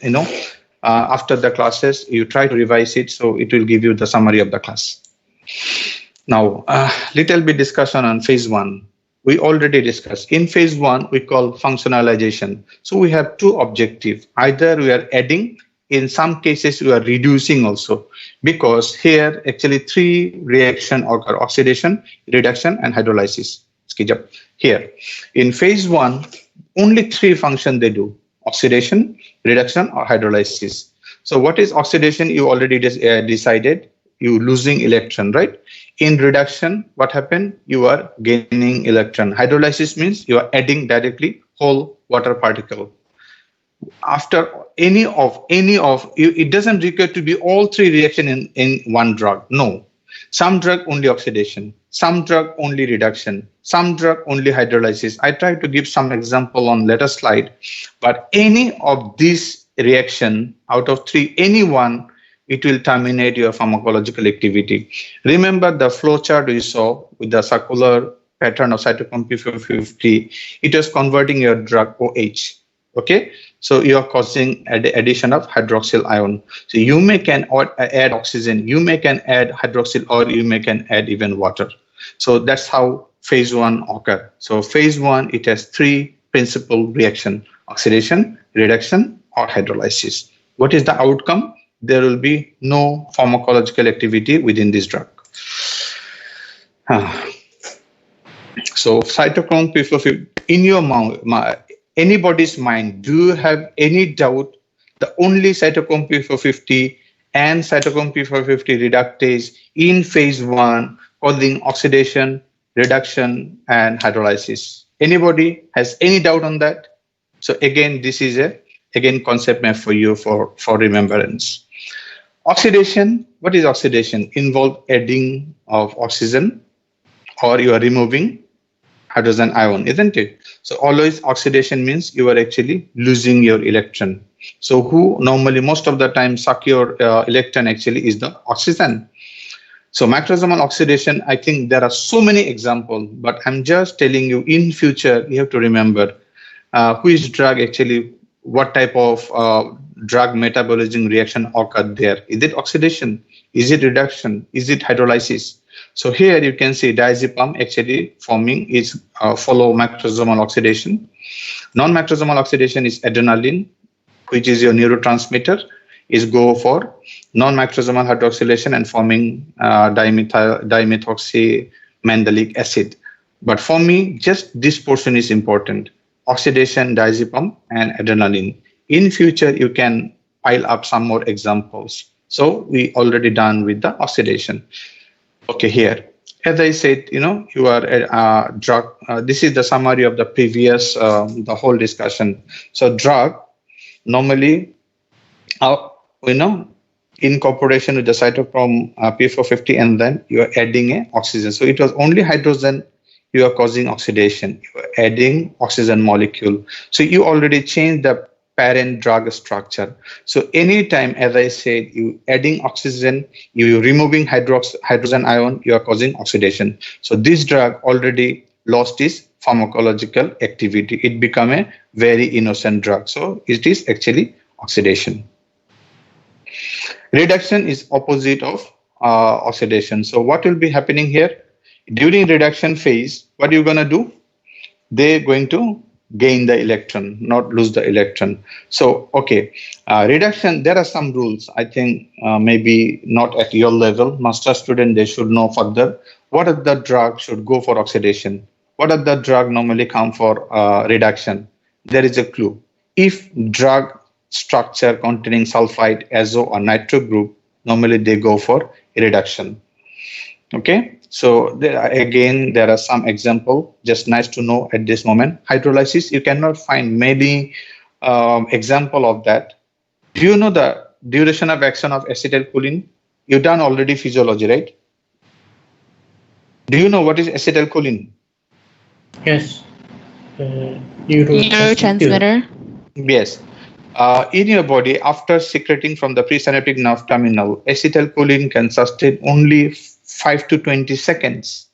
after the classes, you try to revise it. So it will give you the summary of the class. Now, little bit discussion on phase 1. We already discussed. In phase 1, we call functionalization. So we have 2 objectives. Either we are adding, in some cases we are reducing also, because here actually 3 reactions occur: oxidation, reduction, and hydrolysis. Here, in phase 1, only 3 functions they do: oxidation, reduction, or hydrolysis. So what is oxidation? You already decided. You losing electron, right? In reduction, what happened? You are gaining electron. Hydrolysis means you are adding directly whole water particle. After any of it doesn't require to be all 3 reactions in one drug. No, some drug only oxidation, some drug only reduction, some drug only hydrolysis. I try to give some example on later slide, but any of these reaction out of 3, any one, it will terminate your pharmacological activity. Remember the flow chart we saw with the circular pattern of cytochrome P450. It was converting your drug OH. Okay, so you are causing addition of hydroxyl ion. So you may can add oxygen, you may can add hydroxyl, or you may can add even water. So that's how phase 1 occur. So phase 1, it has 3 principal reaction: oxidation, reduction, or hydrolysis. What is the outcome? There will be no pharmacological activity within this drug. So cytochrome P450 in your anybody's mind, do you have any doubt the only cytochrome P450 and cytochrome P450 reductase in phase 1 causing oxidation, reduction, and hydrolysis? Anybody has any doubt on that? So again, this is a concept map for you for remembrance. Oxidation, what is oxidation? Involve adding of oxygen, or you are removing hydrogen ion, isn't it? So always oxidation means you are actually losing your electron. So who normally most of the time suck your electron actually is the oxygen. So macrosomal oxidation, I think there are so many examples, but I'm just telling you in future, you have to remember which drug actually, what type of drug metabolism reaction occurred there. Is it oxidation? Is it reduction? Is it hydrolysis? So here you can see diazepam actually forming is follow macrosomal oxidation. Non-macrosomal oxidation is adrenaline, which is your neurotransmitter, is go for non-macrosomal hydroxylation and forming dimethoxymandelic acid. But for me, just this portion is important: oxidation, diazepam, and adrenaline. In future, you can pile up some more examples. So we already done with the oxidation. Okay, here, as I said, you are a drug. This is the summary of the previous, the whole discussion. So drug, normally, in cooperation with the cytochrome P450, and then you are adding a oxygen. So it was only hydrogen you are causing oxidation. You are adding oxygen molecule. So you already changed the parent drug structure. So anytime, as I said, you adding oxygen, you removing hydrogen ion, you are causing oxidation. So this drug already lost its pharmacological activity. It become a very innocent drug. So it is actually oxidation. Reduction is opposite of oxidation. So what will be happening here? During reduction phase, what are you going to do? They're going to gain the electron, not lose the electron. So, okay, reduction, there are some rules. I think maybe not at your level. Master student, they should know further. What are the drug should go for oxidation? What are the drug normally come for reduction? There is a clue. If drug structure containing sulfide, azo, or nitro group, normally they go for reduction. Okay. So there are some example, just nice to know at this moment. Hydrolysis, you cannot find many example of that. Do you know the duration of action of acetylcholine? You've done already physiology, right? Do you know what is acetylcholine? Yes. Neurotransmitter. Yes. In your body, after secreting from the presynaptic nerve terminal, acetylcholine can sustain only 5 to 20 seconds.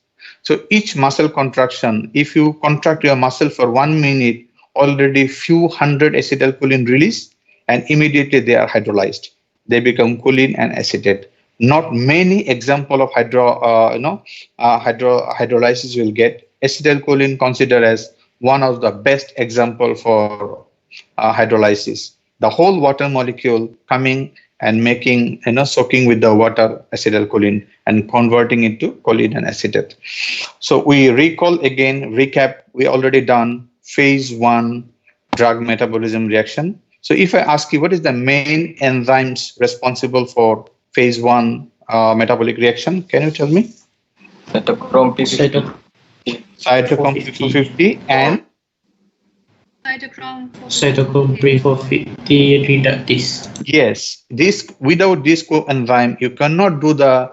So each muscle contraction, if you contract your muscle for 1 minute, already few hundred acetylcholine release, and immediately they are hydrolyzed. They become choline and acetate. Not many example of hydrolysis will get. Acetylcholine considered as one of the best example for hydrolysis. The whole water molecule coming and making, soaking with the water, acetylcholine, and converting it to choline and acetate. So we recap, we already done phase 1 drug metabolism reaction. So if I ask you, what is the main enzymes responsible for phase 1 metabolic reaction? Can you tell me? Cytochrome P450. Cytochrome P450 and cytochrome P450 reductase. Yes, without this coenzyme, you cannot do the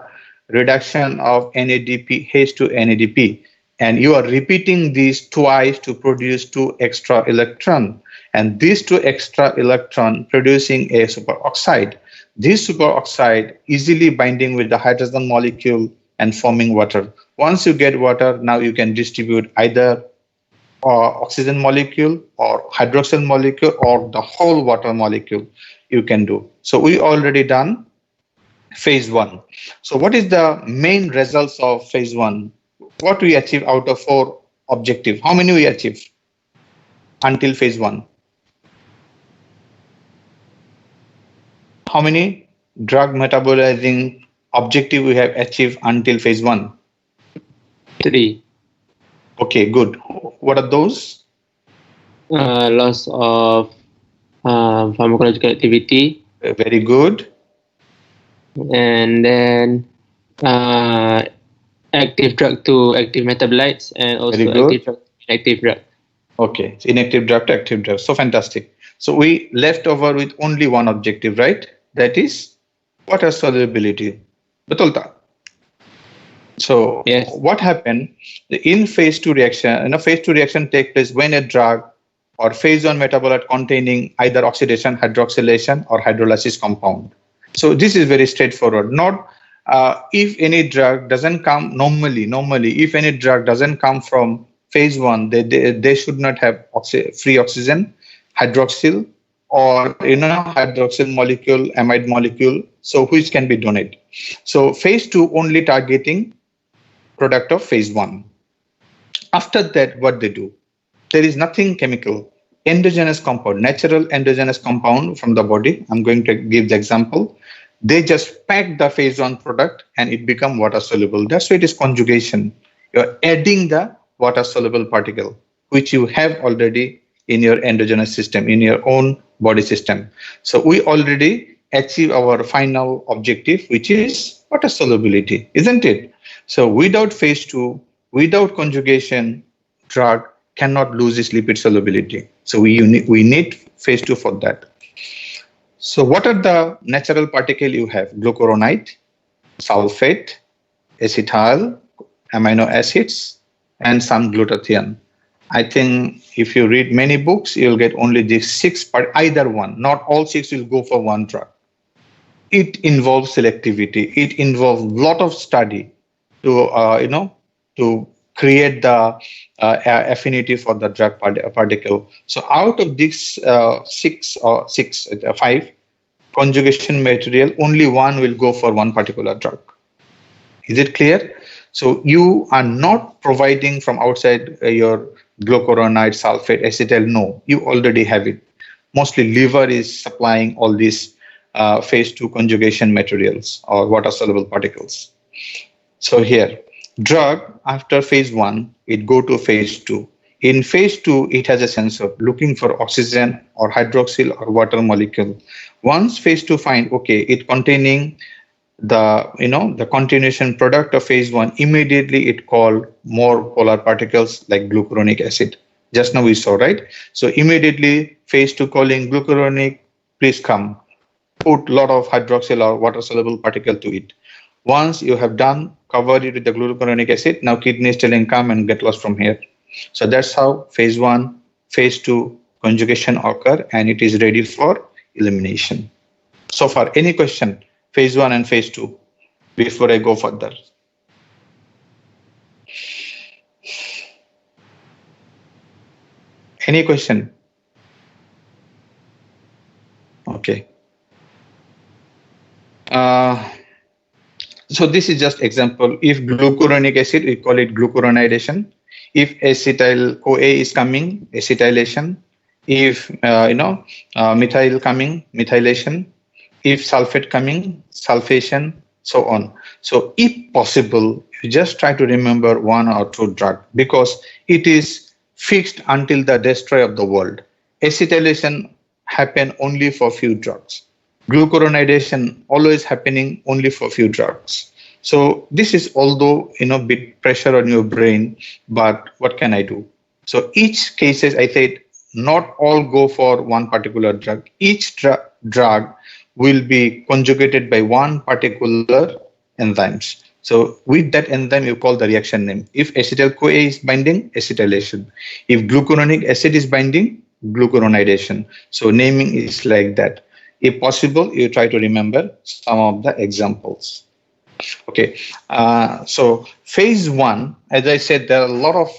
reduction of NADP H to NADP, and you are repeating this twice to produce 2 extra electron, and these 2 extra electron producing a superoxide. This superoxide easily binding with the hydrogen molecule and forming water. Once you get water, now you can distribute either oxygen molecule or hydroxyl molecule or the whole water molecule you can do. So we already done phase 1. So what is the main results of phase 1? What we achieve out of 4 objectives? How many we achieve until phase 1? How many drug metabolizing objective we have achieved until phase 1? 3. Okay, good. What are those? Loss of pharmacological activity. Very good. And then active drug to active metabolites, and also active drug to inactive drug. Okay, so inactive drug to active drug. So fantastic. So we left over with only one objective, right? That is water solubility. Betul tak? So yes. What happened in phase 2 reaction? Phase 2 reaction takes place when a drug or phase 1 metabolite containing either oxidation, hydroxylation, or hydrolysis compound. So this is very straightforward. Not if any drug doesn't come normally, if any drug doesn't come from phase 1, they should not have free oxygen, hydroxyl, or hydroxyl molecule, amide molecule, so which can be donated. So phase 2 only targeting product of phase 1. After that, what they do? There is nothing chemical. Endogenous compound, natural endogenous compound from the body. I'm going to give the example. They just pack the phase 1 product and it become water soluble. That's why it is conjugation. You're adding the water soluble particle, which you have already in your endogenous system, in your own body system. So we already achieve our final objective, which is water solubility, isn't it? So without phase 2, without conjugation, drug cannot lose its lipid solubility. So we need phase 2 for that. So what are the natural particles you have? Glucuronide, sulfate, acetyl, amino acids, and some glutathione. I think if you read many books, you'll get only these 6 either one. Not all 6 will go for one drug. It involves selectivity. It involves a lot of study to create the affinity for the drug particle. So out of these 5 conjugation material, only one will go for one particular drug. Is it clear? So you are not providing from outside your glucuronide, sulfate, acetyl. No, you already have it. Mostly liver is supplying all these phase 2 conjugation materials or water soluble particles. So here, drug after phase 1, it go to phase 2. In phase 2, it has a sensor looking for oxygen or hydroxyl or water molecule. Once phase 2 find, okay, it containing the continuation product of phase 1, immediately it called more polar particles like glucuronic acid. Just now we saw, right? So immediately phase 2 calling glucuronic, please come. Put a lot of hydroxyl or water soluble particle to it. Once you have done, cover it with the glucuronic acid, now kidney is telling come and get lost from here. So that's how phase 1, phase 2 conjugation occur and it is ready for elimination. So far, any question? Phase 1 and phase 2 before I go further. Any question? Okay. So this is just example. If glucuronic acid, we call it glucuronidation. If acetyl-CoA is coming, acetylation. If methyl coming, methylation. If sulfate coming, sulfation, so on. So if possible, you just try to remember 1 or 2 drug because it is fixed until the destroy of the world. Acetylation happen only for few drugs. Glucuronidation always happening only for few drugs. So this is although bit pressure on your brain, but what can I do? So each cases I said not all go for one particular drug. Each drug will be conjugated by one particular enzymes. So with that enzyme, you call the reaction name. If acetyl-CoA is binding, acetylation. If glucuronic acid is binding, glucuronidation. So naming is like that. If possible, you try to remember some of the examples. Okay, so phase 1, as I said, there are a lot of,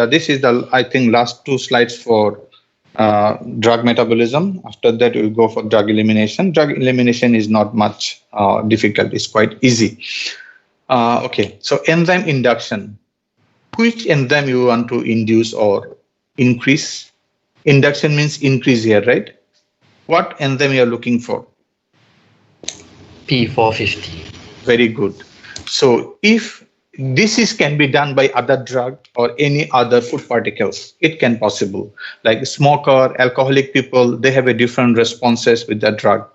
this is the, I think, last 2 slides for drug metabolism. After that, we'll go for drug elimination. Drug elimination is not much difficult. It's quite easy. Okay, so enzyme induction. Which enzyme you want to induce or increase? Induction means increase here, right? What enzyme you are looking for? P450. Very good. So if this can be done by other drug or any other food particles, it can possible. Like smoker, alcoholic people, they have a different responses with the drug.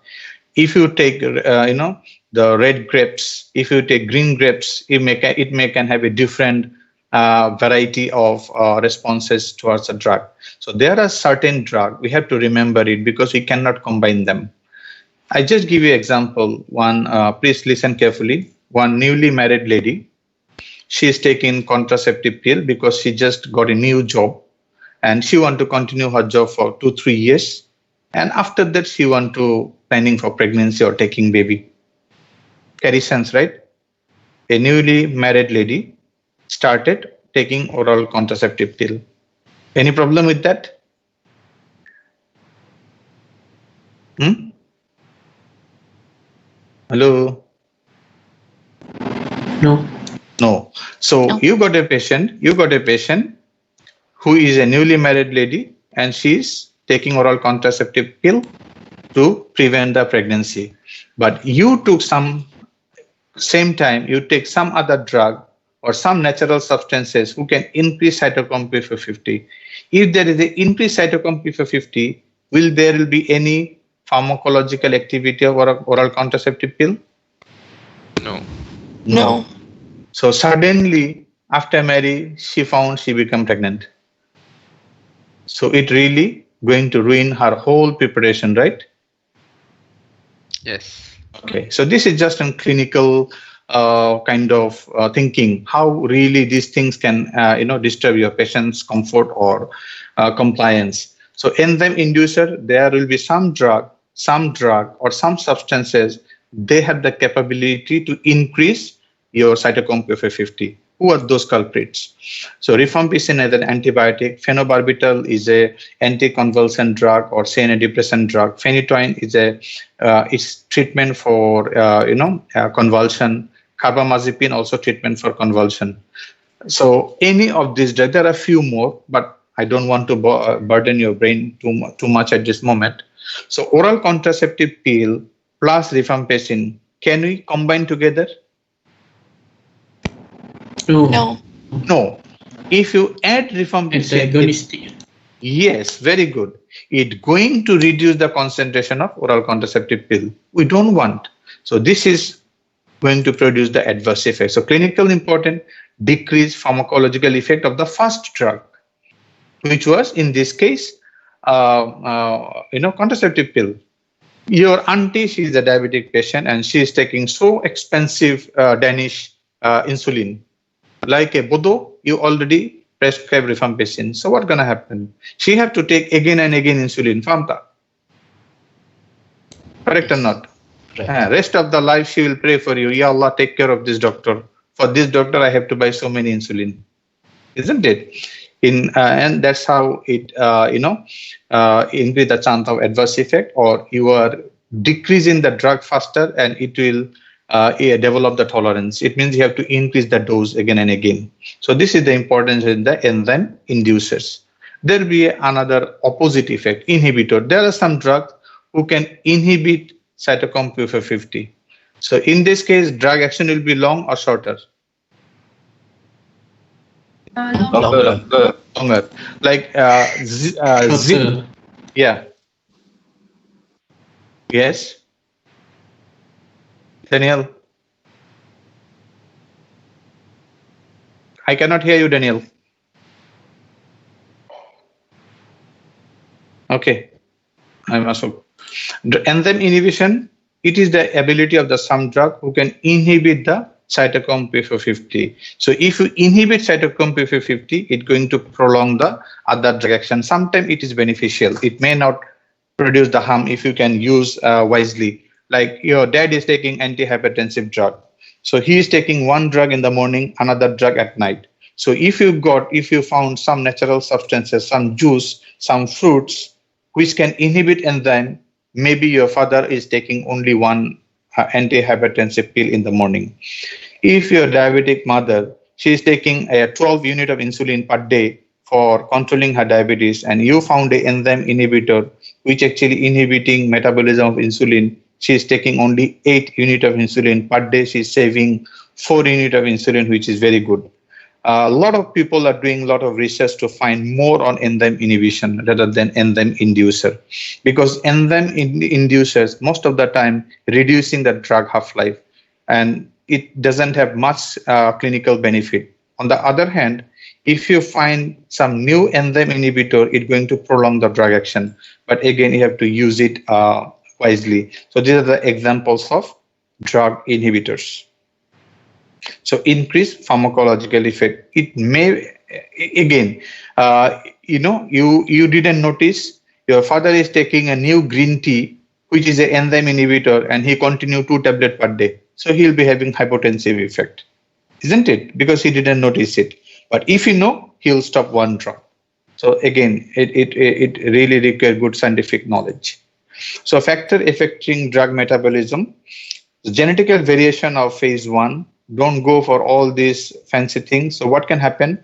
If you take, the red grapes, if you take green grapes, it may can have a different variety of responses towards a drug. So there are certain drugs, we have to remember it because we cannot combine them. I just give you example. One, please listen carefully. One newly married lady, she is taking contraceptive pill because she just got a new job and she want to continue her job for 2-3 years. And after that, she want to planning for pregnancy or taking baby. Carry sense, right? A newly married lady started taking oral contraceptive pill. Any problem with that? Hello? No. No. So you got a patient who is a newly married lady and she's taking oral contraceptive pill to prevent the pregnancy. But you took same time, you take some other drug or some natural substances who can increase cytochrome P450. If there is an increased cytochrome P450, will there be any pharmacological activity of oral contraceptive pill? No. So suddenly, after marriage, she found she became pregnant. So it really going to ruin her whole preparation, right? Yes. Okay. So this is just a clinical kind of thinking, how really these things can disturb your patient's comfort or compliance. So enzyme inducer, there will be some drug or some substances, they have the capability to increase your cytochrome P450. Who are those culprits? So rifampicin is an antibiotic, phenobarbital is a anticonvulsant drug or say a depressant drug, phenytoin is is treatment for convulsion, carbamazepine also treatment for convulsion. So any of these drugs, there are a few more, but I don't want to burden your brain too much at this moment. So oral contraceptive pill plus rifampicin, can we combine together? No. No. If you add rifampicin, yes, very good. It's going to reduce the concentration of oral contraceptive pill. We don't want. So this is going to produce the adverse effect. So clinical important, decreased pharmacological effect of the first drug, which was in this case, contraceptive pill. Your auntie, she is a diabetic patient and she is taking so expensive Danish insulin. Like a Bodo, you already prescribe rifampicin. So what's going to happen? She have to take again and again insulin. Famta. Correct or not? Right. Rest of the life, she will pray for you. Ya Allah, take care of this doctor. For this doctor, I have to buy so many insulin. Isn't it? And that's how it, increase the chance of adverse effect, or you are decreasing the drug faster and it will develop the tolerance. It means you have to increase the dose again and again. So this is the importance in the enzyme inducers. There will be another opposite effect, inhibitor. There are some drugs who can inhibit cytochrome P450. So in this case, drug action will be long or shorter? Longer. Like yeah. Yes. Daniel. I cannot hear you, Daniel. Okay. I'm also. Enzyme inhibition, it is the ability of the some drug who can inhibit the cytochrome P450. So if you inhibit cytochrome P450, it's going to prolong the other drug action. Sometimes it is beneficial. It may not produce the harm if you can use wisely. Like your dad is taking antihypertensive drug. So he is taking one drug in the morning, another drug at night. So if you found some natural substances, some juice, some fruits, which can inhibit enzyme, maybe your father is taking only one antihypertensive pill in the morning. If your diabetic mother, she is taking a 12 unit of insulin per day for controlling her diabetes, and you found an enzyme inhibitor which actually inhibiting metabolism of insulin, she is taking only 8 unit of insulin per day. She is saving 4 unit of insulin, which is very good. A lot of people are doing a lot of research to find more on enzyme inhibition rather than enzyme inducer, because enzyme inducers most of the time reducing the drug half-life and it doesn't have much clinical benefit. On the other hand, if you find some new enzyme inhibitor, it's going to prolong the drug action. But again, you have to use it wisely. So these are the examples of drug inhibitors. So increased pharmacological effect. It may, again, you didn't notice your father is taking a new green tea, which is an enzyme inhibitor, and he continue 2 tablets per day. So he'll be having hypotensive effect, isn't it? Because he didn't notice it. But if you know, he'll stop 1 drop. So again, it really requires good scientific knowledge. So factor affecting drug metabolism, the genetic variation of phase 1, don't go for all these fancy things. So what can happen?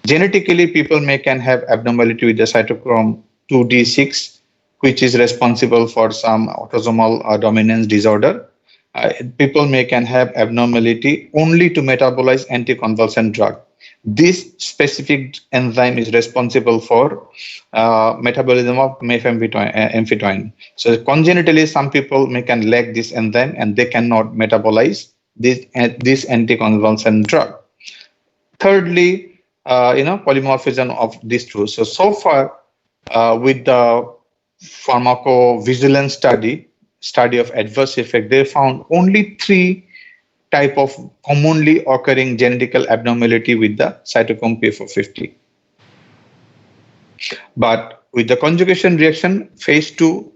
Genetically, people can have abnormality with the cytochrome 2d6, which is responsible for some autosomal dominance disorder. People can have abnormality only to metabolize anticonvulsant drug. This specific enzyme is responsible for metabolism of amphetamine. So congenitally, some people can lack this enzyme and they cannot metabolize this anticonvulsant drug. Thirdly, polymorphism of these two. So far, with the pharmacovigilance study of adverse effect, they found only 3 type of commonly occurring genetical abnormality with the cytochrome P450. But with the conjugation reaction, phase 2,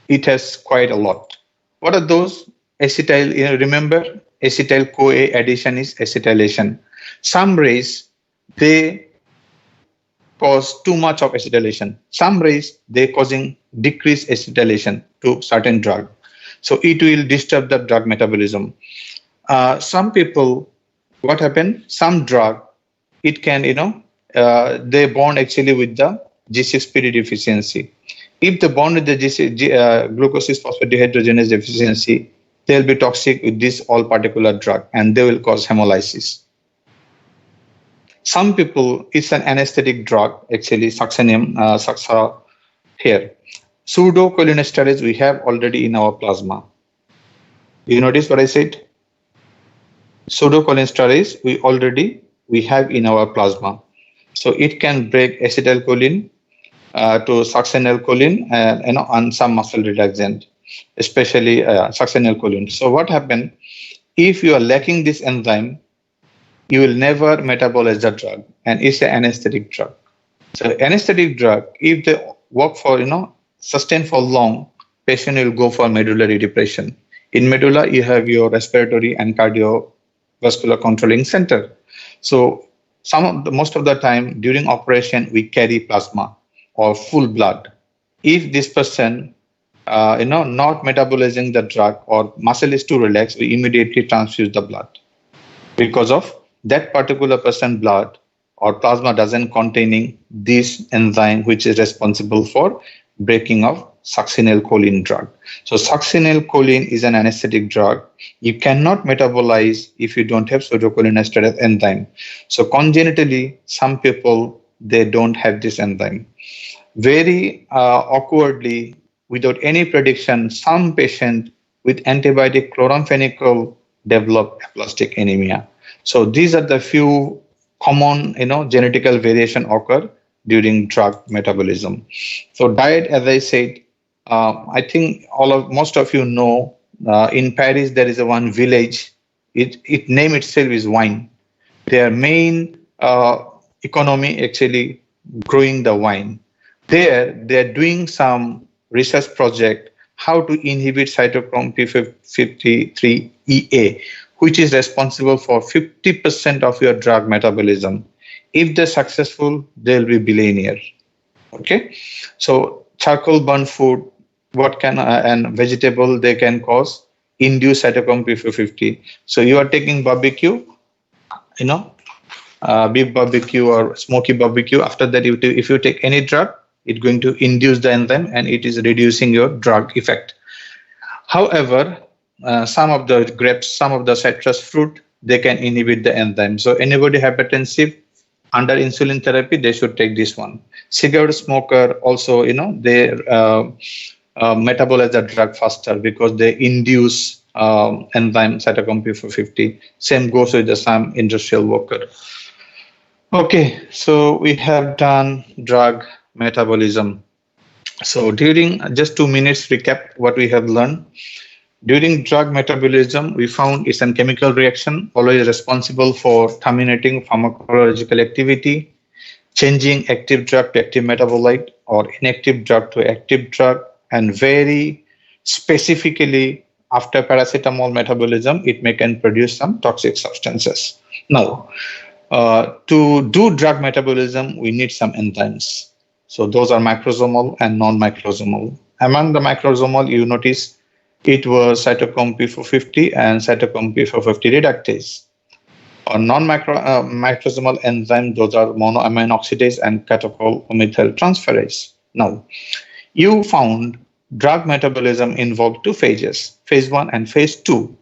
it has quite a lot. What are those? Acetyl, remember, acetyl-CoA addition is acetylation. Some rays, they cause too much of acetylation. Some rays, they causing decreased acetylation to certain drug. So it will disturb the drug metabolism. Some people, what happened? Some drug, it can, they bond actually with the G6PD deficiency. If they bond with the glucose phosphate dehydrogenase deficiency, they'll be toxic with this all particular drug and they will cause hemolysis. Some people, it's an anesthetic drug, actually, succinum, Saxa here. Pseudocholinesterase we have already in our plasma. You notice what I said? Pseudocholinesterase we have in our plasma. So it can break acetylcholine to succinylcholine and some muscle relaxant, especially succinylcholine. So what happened? If you are lacking this enzyme, you will never metabolize the drug, and it's an anesthetic drug. So anesthetic drug, if they work for, sustain for long, patient will go for medullary depression. In medulla, you have your respiratory and cardiovascular controlling center. So most of the time during operation, we carry plasma or full blood. If this person, not metabolizing the drug or muscle is too relaxed, we immediately transfuse the blood because of that particular person blood or plasma doesn't containing this enzyme which is responsible for breaking of succinylcholine drug. So succinylcholine is an anesthetic drug. You cannot metabolize if you don't have pseudocholinesterase enzyme. So congenitally, some people, they don't have this enzyme. Very awkwardly, without any prediction, some patient with antibiotic chloramphenicol develop aplastic anemia. So these are the few common, genetical variation occur during drug metabolism. So diet, as I said, I think most of you know, in Paris there is one village. It name itself is wine. Their main economy actually growing the wine. There they're doing some research project how to inhibit cytochrome P53EA, which is responsible for 50% of your drug metabolism. If they're successful, they'll be billionaire. Okay, so charcoal burn food, and vegetable they can cause induce cytochrome P450. So you are taking barbecue, beef barbecue or smoky barbecue. After that, if you take any drug, it's going to induce the enzyme and it is reducing your drug effect. However, some of the grapes, some of the citrus fruit, they can inhibit the enzyme. So anybody hypertensive under insulin therapy, they should take this one. Cigarette smoker also, they metabolize the drug faster because they induce enzyme cytochrome P450. Same goes with the some industrial worker. Okay, so we have done drug metabolism. So during just 2 minutes recap what we have learned. During drug metabolism, we found it's a chemical reaction always responsible for terminating pharmacological activity, changing active drug to active metabolite or inactive drug to active drug, and very specifically after paracetamol metabolism, it can produce some toxic substances. Now, to do drug metabolism, we need some enzymes. So those are macrosomal and non-macrosomal. Among the macrosomal, you notice it was cytochrome P450 and cytochrome P450 reductase. or non-macrosomal enzyme. Those are monoamine oxidase and catechol methyltransferase. Now, you found drug metabolism involved two phases, phase 1 and phase 2.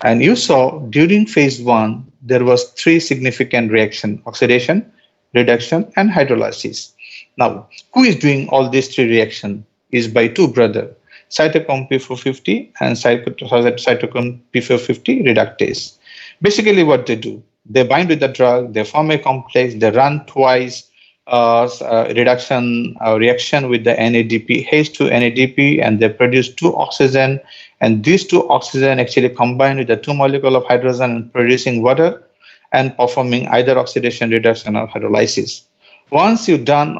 And you saw during phase 1, there was 3 significant reactions: oxidation, reduction, and hydrolysis. Now, who is doing all these 3 reactions is by 2 brothers, cytochrome P450 and cytochrome P450 reductase. Basically what they do, they bind with the drug, they form a complex, they run twice reduction reaction with the NADP, H2 NADP, and they produce 2 oxygen, and these 2 oxygen actually combine with the 2 molecules of hydrogen and producing water and performing either oxidation, reduction, or hydrolysis. Once you've done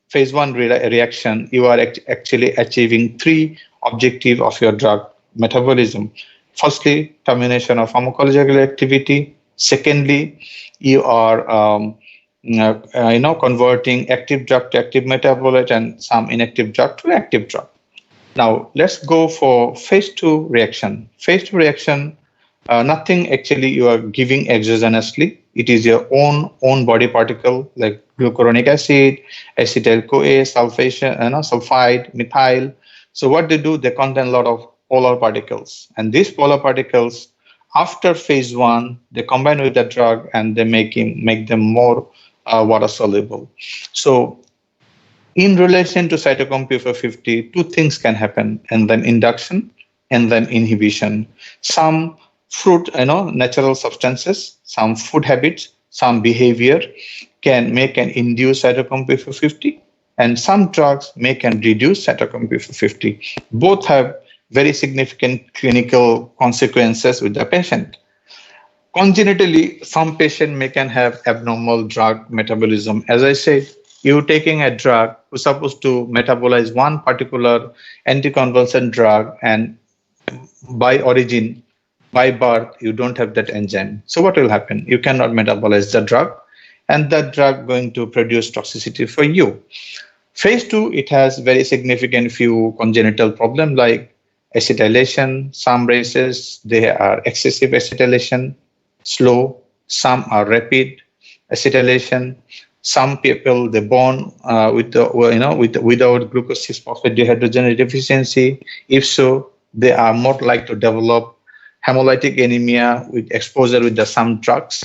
phase 1 reaction, you are actually achieving 3 objectives of your drug metabolism. Firstly, termination of pharmacological activity. Secondly, you are converting active drug to active metabolite and some inactive drug to active drug. Now, let's go for phase 2 reaction. Phase 2 reaction, nothing actually you are giving exogenously. It is your own body particle like glucuronic acid, acetyl-CoA, sulfide, methyl. So what they do, they contain a lot of polar particles. And these polar particles, after phase 1, they combine with the drug and they make them more water soluble. So in relation to cytochrome P450, 2 things can happen: enzyme induction, enzyme inhibition. Some fruit, natural substances, some food habits, some behavior can induce cytochrome P450, and some drugs can reduce cytochrome P450. Both have very significant clinical consequences with the patient. Congenitally, some patient can have abnormal drug metabolism. As I said, you taking a drug who's supposed to metabolize one particular anticonvulsant drug, and by origin, by birth, you don't have that enzyme. So what will happen? You cannot metabolize the drug, and that drug going to produce toxicity for you. Phase 2, it has very significant few congenital problems like acetylation. Some races, they are excessive acetylation, slow. Some are rapid acetylation. Some people, they born without glucose 6-phosphate dehydrogenase deficiency. If so, they are more likely to develop hemolytic anemia with exposure with some drugs.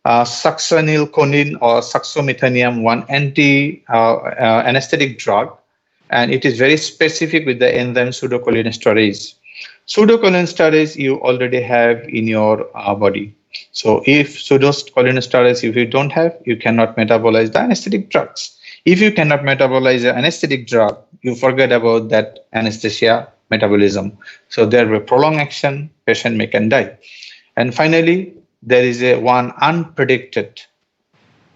Succinylcholine or succinylmethanium, one anesthetic drug, and it is very specific with the enzyme pseudocholinesterase. Pseudocholinesterase you already have in your body. So if pseudocholinesterase, if you don't have, you cannot metabolize the anesthetic drugs. If you cannot metabolize the anesthetic drug, you forget about that anesthesia metabolism. So there will be prolonged action, patient can die. And finally, there is one unpredicted,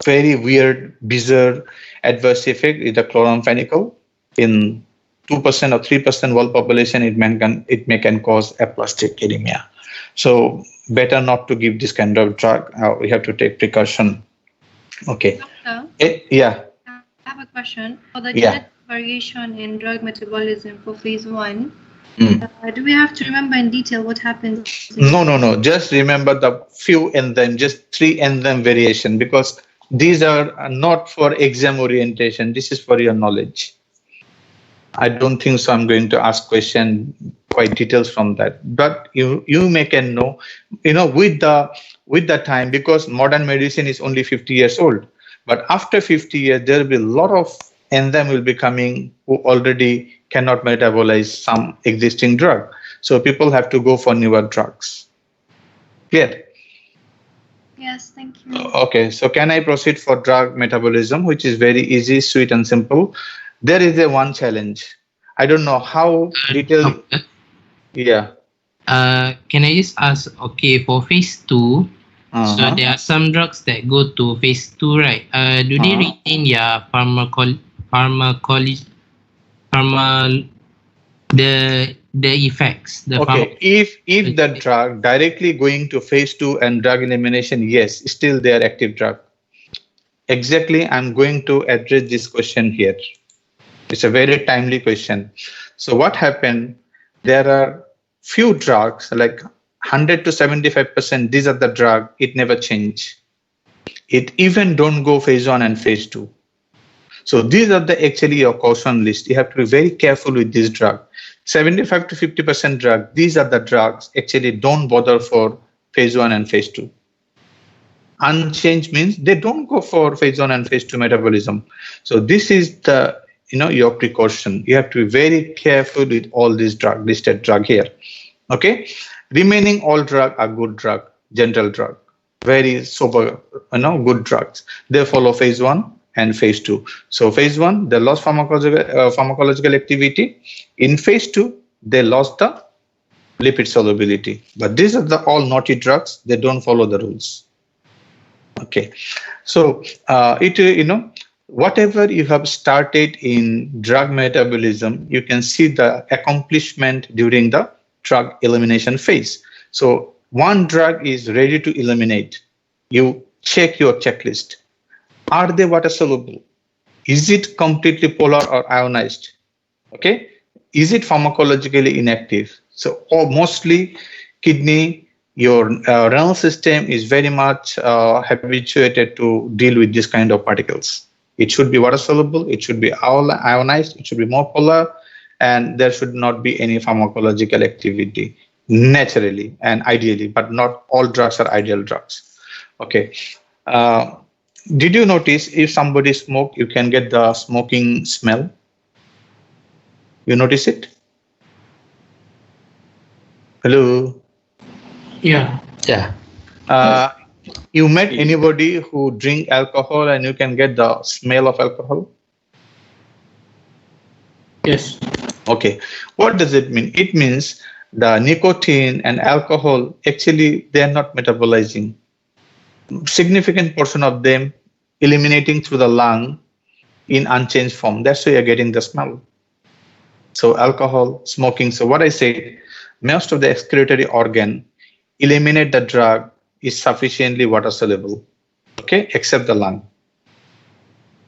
very weird, bizarre adverse effect is the chloramphenicol. In 2% or 3% world population, it may can cause aplastic anemia. So better not to give this kind of drug. We have to take precaution. Okay. Doctor, yeah. I have a question. For the genetic variation in drug metabolism for phase 1, do we have to remember in detail what happens? No. Just remember the few enzymes, just 3 enzyme variation, because these are not for exam orientation. This is for your knowledge. I don't think so. I'm going to ask question quite details from that, but you can know, with the time, because modern medicine is only 50 years old. But after 50 years, there will be a lot of enzyme will be coming who already cannot metabolize some existing drug. So people have to go for newer drugs. Clear? Yes, thank you. Okay, so can I proceed for drug metabolism, which is very easy, sweet, and simple? There is one challenge. I don't know how detailed. Yeah. Can I just ask? Okay, for phase 2, so there are some drugs that go to phase 2, right? Do they retain their the effects? If the drug directly going to phase 2 and drug elimination, yes, still they are active drug. Exactly, I'm going to address this question here. It's a very timely question. So what happened? There are few drugs like 100 to 75%, these are the drug, it never change. It even don't go phase 1 and phase 2. So these are the actually your caution list. You have to be very careful with this drug. 75 to 50% drug, these are the drugs actually don't bother for phase 1 and phase 2. Unchanged means they don't go for phase 1 and phase 2 metabolism. So this is the your precaution. You have to be very careful with all these drug listed drug here. Okay, remaining all drug are good drug, gentle drug, very sober, good drugs. They follow phase 1 and phase 2. So phase 1, they lost pharmacological activity. In phase 2, they lost the lipid solubility. But these are the all naughty drugs. They don't follow the rules. Okay, so whatever you have started in drug metabolism, you can see the accomplishment during the drug elimination phase. So one drug is ready to eliminate. You check your checklist. Are they water soluble? Is it completely polar or ionized? Okay, is it pharmacologically inactive? So, or mostly kidney, your renal system is very much habituated to deal with this kind of particles. It should be water soluble, it should be ionized, it should be more polar, and there should not be any pharmacological activity naturally and ideally, but not all drugs are ideal drugs. Okay. Did you notice if somebody smoke, you can get the smoking smell? You notice it? Hello? Yeah. Yeah. You met anybody who drink alcohol and you can get the smell of alcohol? Yes. Okay. What does it mean? It means the nicotine and alcohol, actually, they are not metabolizing. Significant portion of them eliminating through the lung in unchanged form. That's why you're getting the smell. So alcohol, smoking. So what I say, most of the excretory organ eliminate the drug is sufficiently water soluble, okay, except the lung.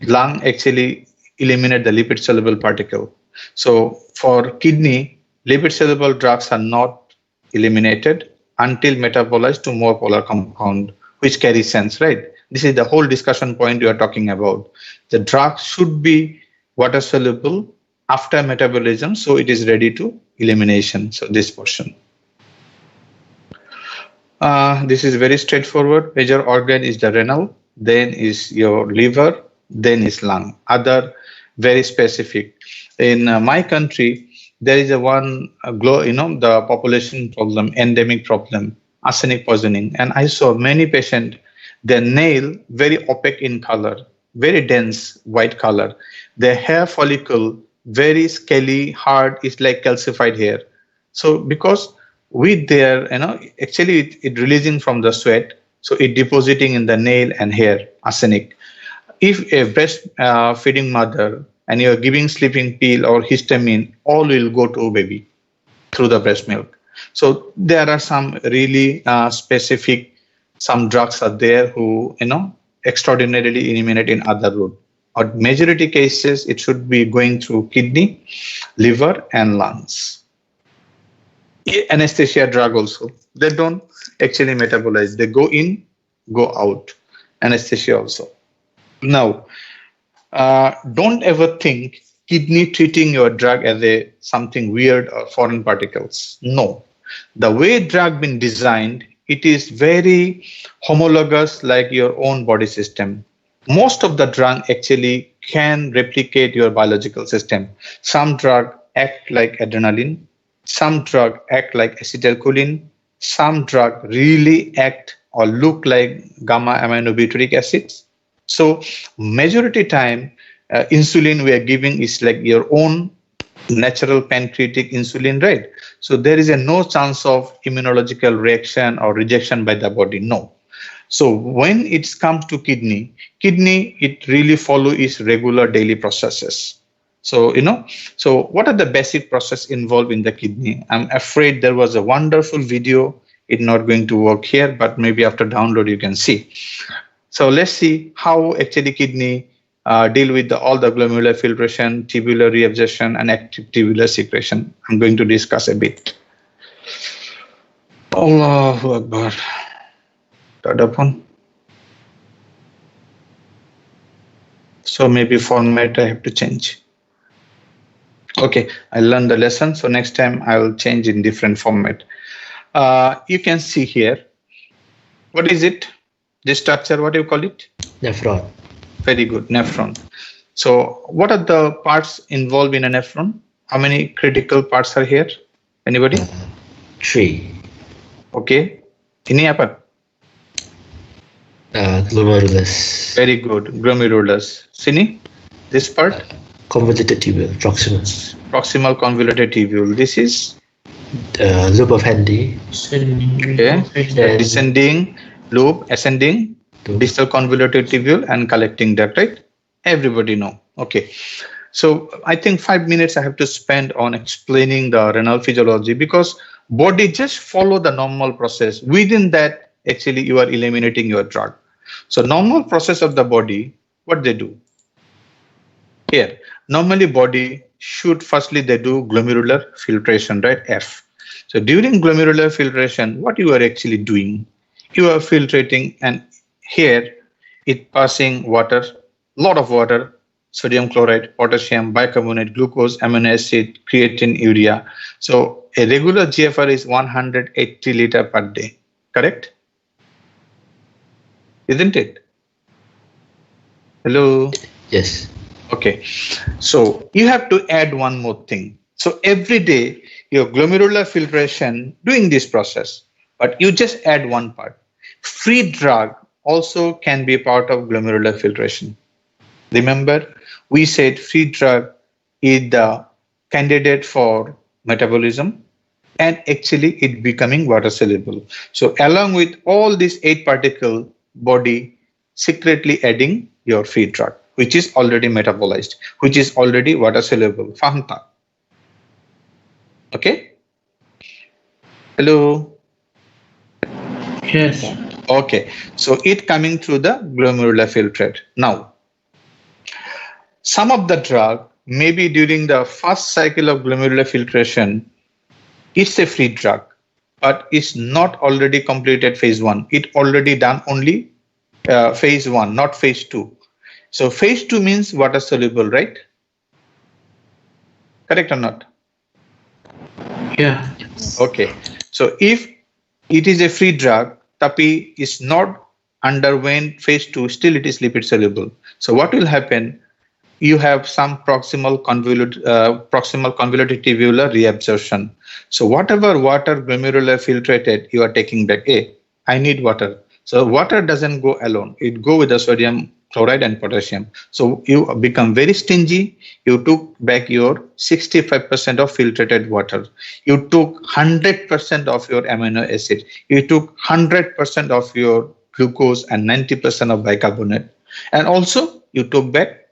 Lung actually eliminate the lipid soluble particle. So for kidney, lipid soluble drugs are not eliminated until metabolized to more polar compound, which carries sense, right? This is the whole discussion point you are talking about. The drug should be water soluble after metabolism, so it is ready to elimination. So this portion. This is very straightforward. Major organ is the renal, then is your liver, then is lung. Other very specific. In my country, there is a one the population problem, endemic problem, arsenic poisoning, and I saw many patients. Their nail very opaque in color, very dense white color. Their hair follicle very scaly, hard. It's like calcified hair. So because with their, actually it releasing from the sweat, so it depositing in the nail and hair, arsenic. If a breastfeeding mother and you're giving sleeping pill or histamine, all will go to baby through the breast milk. So there are some really specific, some drugs are there who, extraordinarily eliminate in other route. Or majority cases, it should be going through kidney, liver, and lungs. Anesthesia drug also, they don't actually metabolize. They go in, go out. Anesthesia also. Now, don't ever think kidney treating your drug as a something weird or foreign particles. No. The way drug been designed, it is very homologous like your own body system. Most of the drug actually can replicate your biological system. Some drug act like adrenaline, some drug act like acetylcholine, some drug really act or look like gamma aminobutyric acids. So majority time, insulin we are giving is like your own natural pancreatic insulin, right? So there is no chance of immunological reaction or rejection by the body, no. So when it comes to kidney, it really follow its regular daily processes. So, so what are the basic process involved in the kidney? I'm afraid there was a wonderful video. It's not going to work here, but maybe after download you can see. So let's see how actually kidney deal with all the glomerular filtration, tubular reabsorption, and active tubular secretion. I'm going to discuss a bit. Allahu Akbar. Tak ada pun. So maybe format I have to change. Okay, I learned the lesson. So next time I will change in different format. You can see here. What is it? This structure, what do you call it? Nephron. Very good, nephron. So what are the parts involved in a nephron? How many critical parts are here? Anybody? 3. Okay. Ini apa? Glomerulus. Very good. Glomerulus. Sini? This part? Convoluted tubule, proximal. Proximal convoluted tubule. This is? Loop of Henle. Okay. Descending loop, ascending, distal convoluted tubule, and collecting duct, right? Everybody know. Okay. So I think 5 minutes I have to spend on explaining the renal physiology, because body just follow the normal process. Within that, actually, you are eliminating your drug. So normal process of the body, what they do? Here, normally body should firstly they do glomerular filtration, right? F. So during glomerular filtration, what you are actually doing? You are filtrating, and here it passing water, lot of water, sodium chloride, potassium, bicarbonate, glucose, amino acid, creatine, urea. So a regular GFR is 180 liter per day, correct? Isn't it? Hello? Yes. Okay. So you have to add one more thing. So every day your glomerular filtration doing this process, but you just add one part. Free drug also can be part of glomerular filtration. Remember, we said free drug is the candidate for metabolism, and actually it becoming water soluble. So along with all these 8 particles, body secretly adding your free drug, which is already metabolized, which is already water soluble. Faham tak? Okay? Hello? Yes. Okay. So it coming through the glomerular filtrate. Now, some of the drug, maybe during the first cycle of glomerular filtration, it's a free drug, but it's not already completed phase 1. It already done only phase 1, not phase 2. So phase 2 means water soluble, right? Correct or not? Yeah. Okay. So if it is a free drug, tapi is not underwent phase 2, still it is lipid soluble. So what will happen? You have some proximal convoluted tubular reabsorption. So whatever water glomerular filtrated, you are taking back. Hey, I need water. So water doesn't go alone. It go with the sodium chloride and potassium. So you become very stingy. You took back your 65% of filtrated water. You took 100% of your amino acid. You took 100% of your glucose and 90% of bicarbonate. And also you took back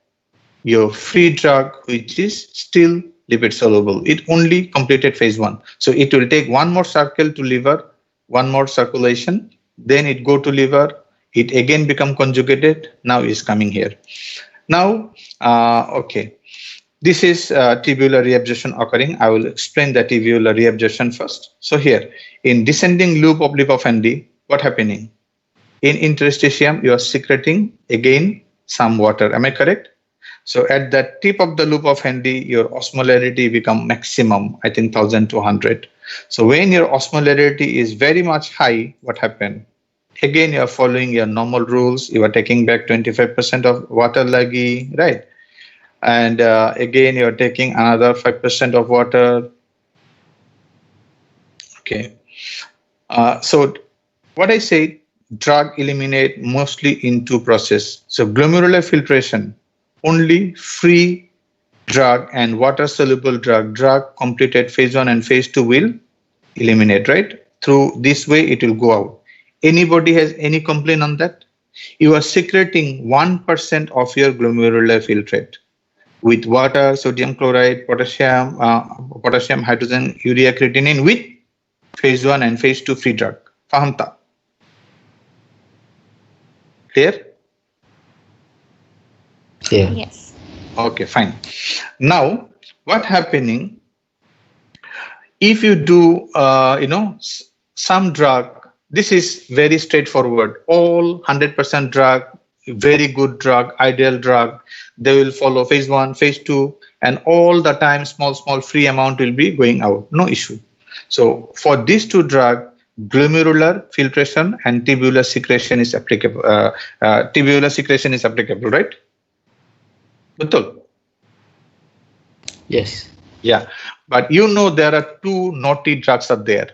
your free drug, which is still lipid soluble. It only completed phase 1. So it will take one more circle to liver, one more circulation, then it go to liver, it again become conjugated, now is coming here. Now, okay, this is tubular reabsorption occurring. I will explain the tubular reabsorption first. So here, in descending loop of Henle, what happening? In interstitium, you are secreting again some water. Am I correct? So at the tip of the loop of Henle, your osmolarity become maximum, I think 1200. So when your osmolarity is very much high, what happened? Again, you are following your normal rules. You are taking back 25% of water lagi, right? And again, you are taking another 5% of water. Okay. So what I say, drug eliminate mostly in 2 process. So glomerular filtration, only free drug and water soluble drug completed phase 1 and phase 2 will eliminate, right? Through this way it will go out. Anybody has any complaint on that? You are secreting 1% of your glomerular filtrate with water, sodium chloride, potassium, hydrogen, urea, creatinine with phase 1 and phase 2 free drug. Faham ta? Clear? Yeah. Yes. Okay, fine. Now, what happening if you do, some drug, this is very straightforward. All 100% drug, very good drug, ideal drug, they will follow phase 1, phase 2, and all the time small free amount will be going out, no issue. So for these two drugs, glomerular filtration and tubular secretion is applicable. Tubular secretion is applicable, right? Betul? Yes. Yeah, but there are two naughty drugs are there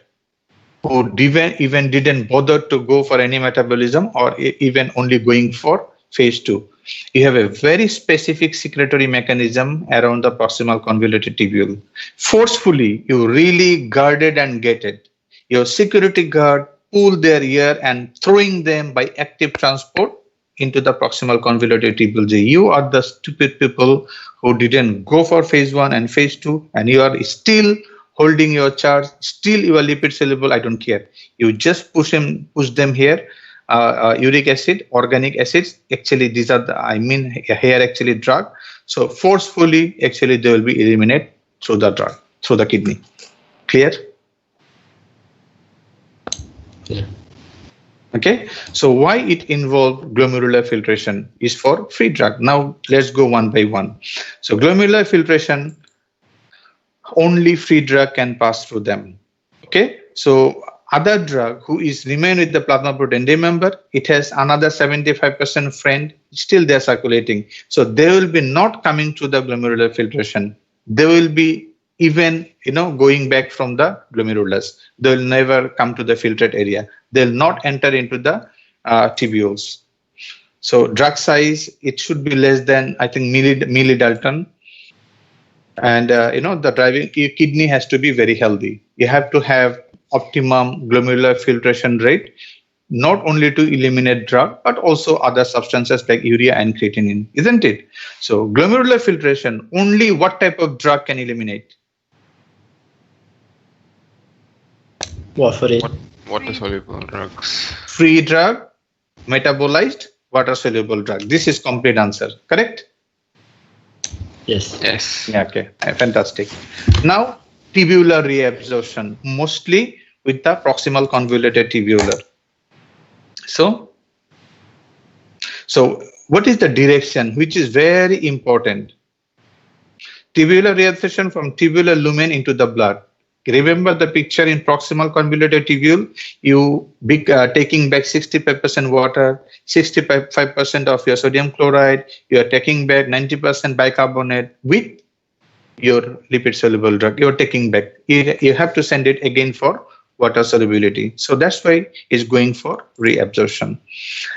who even didn't bother to go for any metabolism or even only going for phase 2. You have a very specific secretory mechanism around the proximal convoluted tubule. Forcefully, you really guarded and gated. Your security guard pull their ear and throwing them by active transport into the proximal convoluted tubule. You are the stupid people who didn't go for phase 1 and phase 2, and you are still holding your charge, still you are lipid soluble, I don't care. You just push them here. Uric acid, organic acids, actually these are here actually drug. So forcefully, actually they will be eliminated through the drug, through the kidney. Clear? Yeah. Okay, so why it involves glomerular filtration is for free drug. Now let's go one by one. So glomerular filtration, only free drug can pass through them. Okay, so other drug who is remain with the plasma protein, remember it has another 75% friend, still they are circulating. So they will be not coming to the glomerular filtration. They will be even going back from the glomerulus. They will never come to the filtrate area. They will not enter into the tubules. So drug size, it should be less than, I think, millidalton. And the driving kidney has to be very healthy. You have to have optimum glomerular filtration rate, not only to eliminate drug, but also other substances like urea and creatinine, isn't it? So glomerular filtration, only what type of drug can eliminate? Warfarin. Water-soluble drugs. Free drug, metabolized, water-soluble drug. This is complete answer, correct? Yes. Yes. Yeah, okay, fantastic. Now, tubular reabsorption, mostly with the proximal convoluted tubular. So what is the direction, which is very important? Tubular reabsorption from tubular lumen into the blood. Remember the picture in proximal convoluted tubule, you taking back 65% water, 65% of your sodium chloride, you are taking back 90% bicarbonate with your lipid soluble drug, you are taking back. You have to send it again for water solubility. So that's why it's going for reabsorption.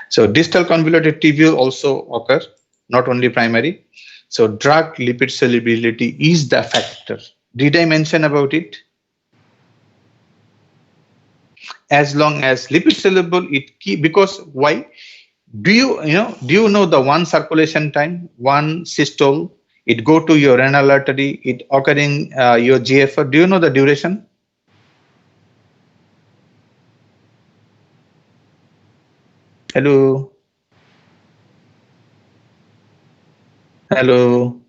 So distal convoluted tubule also occur, not only primary. So drug lipid solubility is the factor. Did I mention about it? As long as lipid soluble, because why? Do you know the one circulation time, one systole, it go to your renal artery, it occurring your GFR. Do you know the duration? Hello. Hello.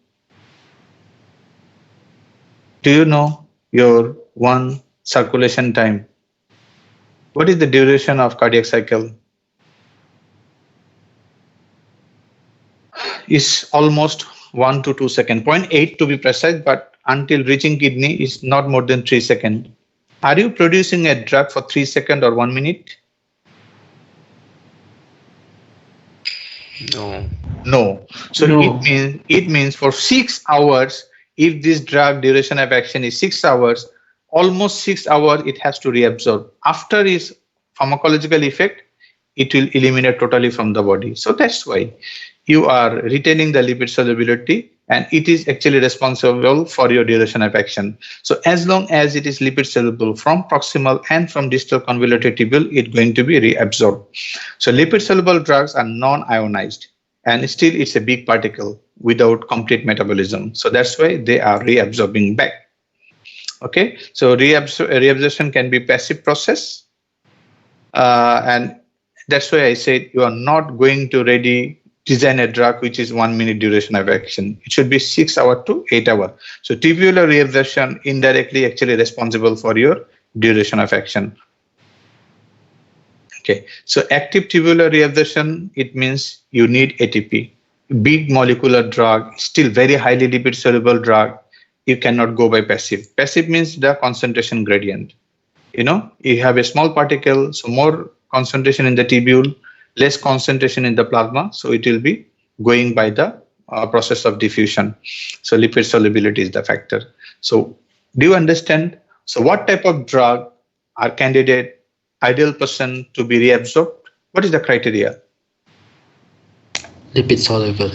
Do you know your one circulation time? What is the duration of cardiac cycle? Is almost 1 to 2 seconds, 0.8 to be precise, but until reaching kidney is not more than 3 seconds. Are you producing a drug for 3 seconds or 1 minute? No. No. So no. It means for 6 hours, if this drug duration of action is 6 hours, almost 6 hours it has to reabsorb. After its pharmacological effect, it will eliminate totally from the body. So that's why you are retaining the lipid solubility, and it is actually responsible for your duration of action. So as long as it is lipid soluble from proximal and from distal convoluted tubule, it's going to be reabsorbed. So lipid soluble drugs are non-ionized, and still it's a big particle without complete metabolism. So that's why they are reabsorbing back. Okay, so reabsorption can be passive process, and that's why I said you are not going to design a drug which is 1 minute duration of action. It should be 6 hours to 8 hours. So tubular reabsorption indirectly actually responsible for your duration of action. Okay, so active tubular reabsorption, it means you need ATP. Big molecular drug, still very highly lipid soluble drug, you cannot go by passive. Passive means the concentration gradient. You have a small particle, so more concentration in the tubule, less concentration in the plasma, so it will be going by the process of diffusion. So lipid solubility is the factor. So do you understand? So what type of drug are candidate, ideal person to be reabsorbed? What is the criteria? Lipid soluble.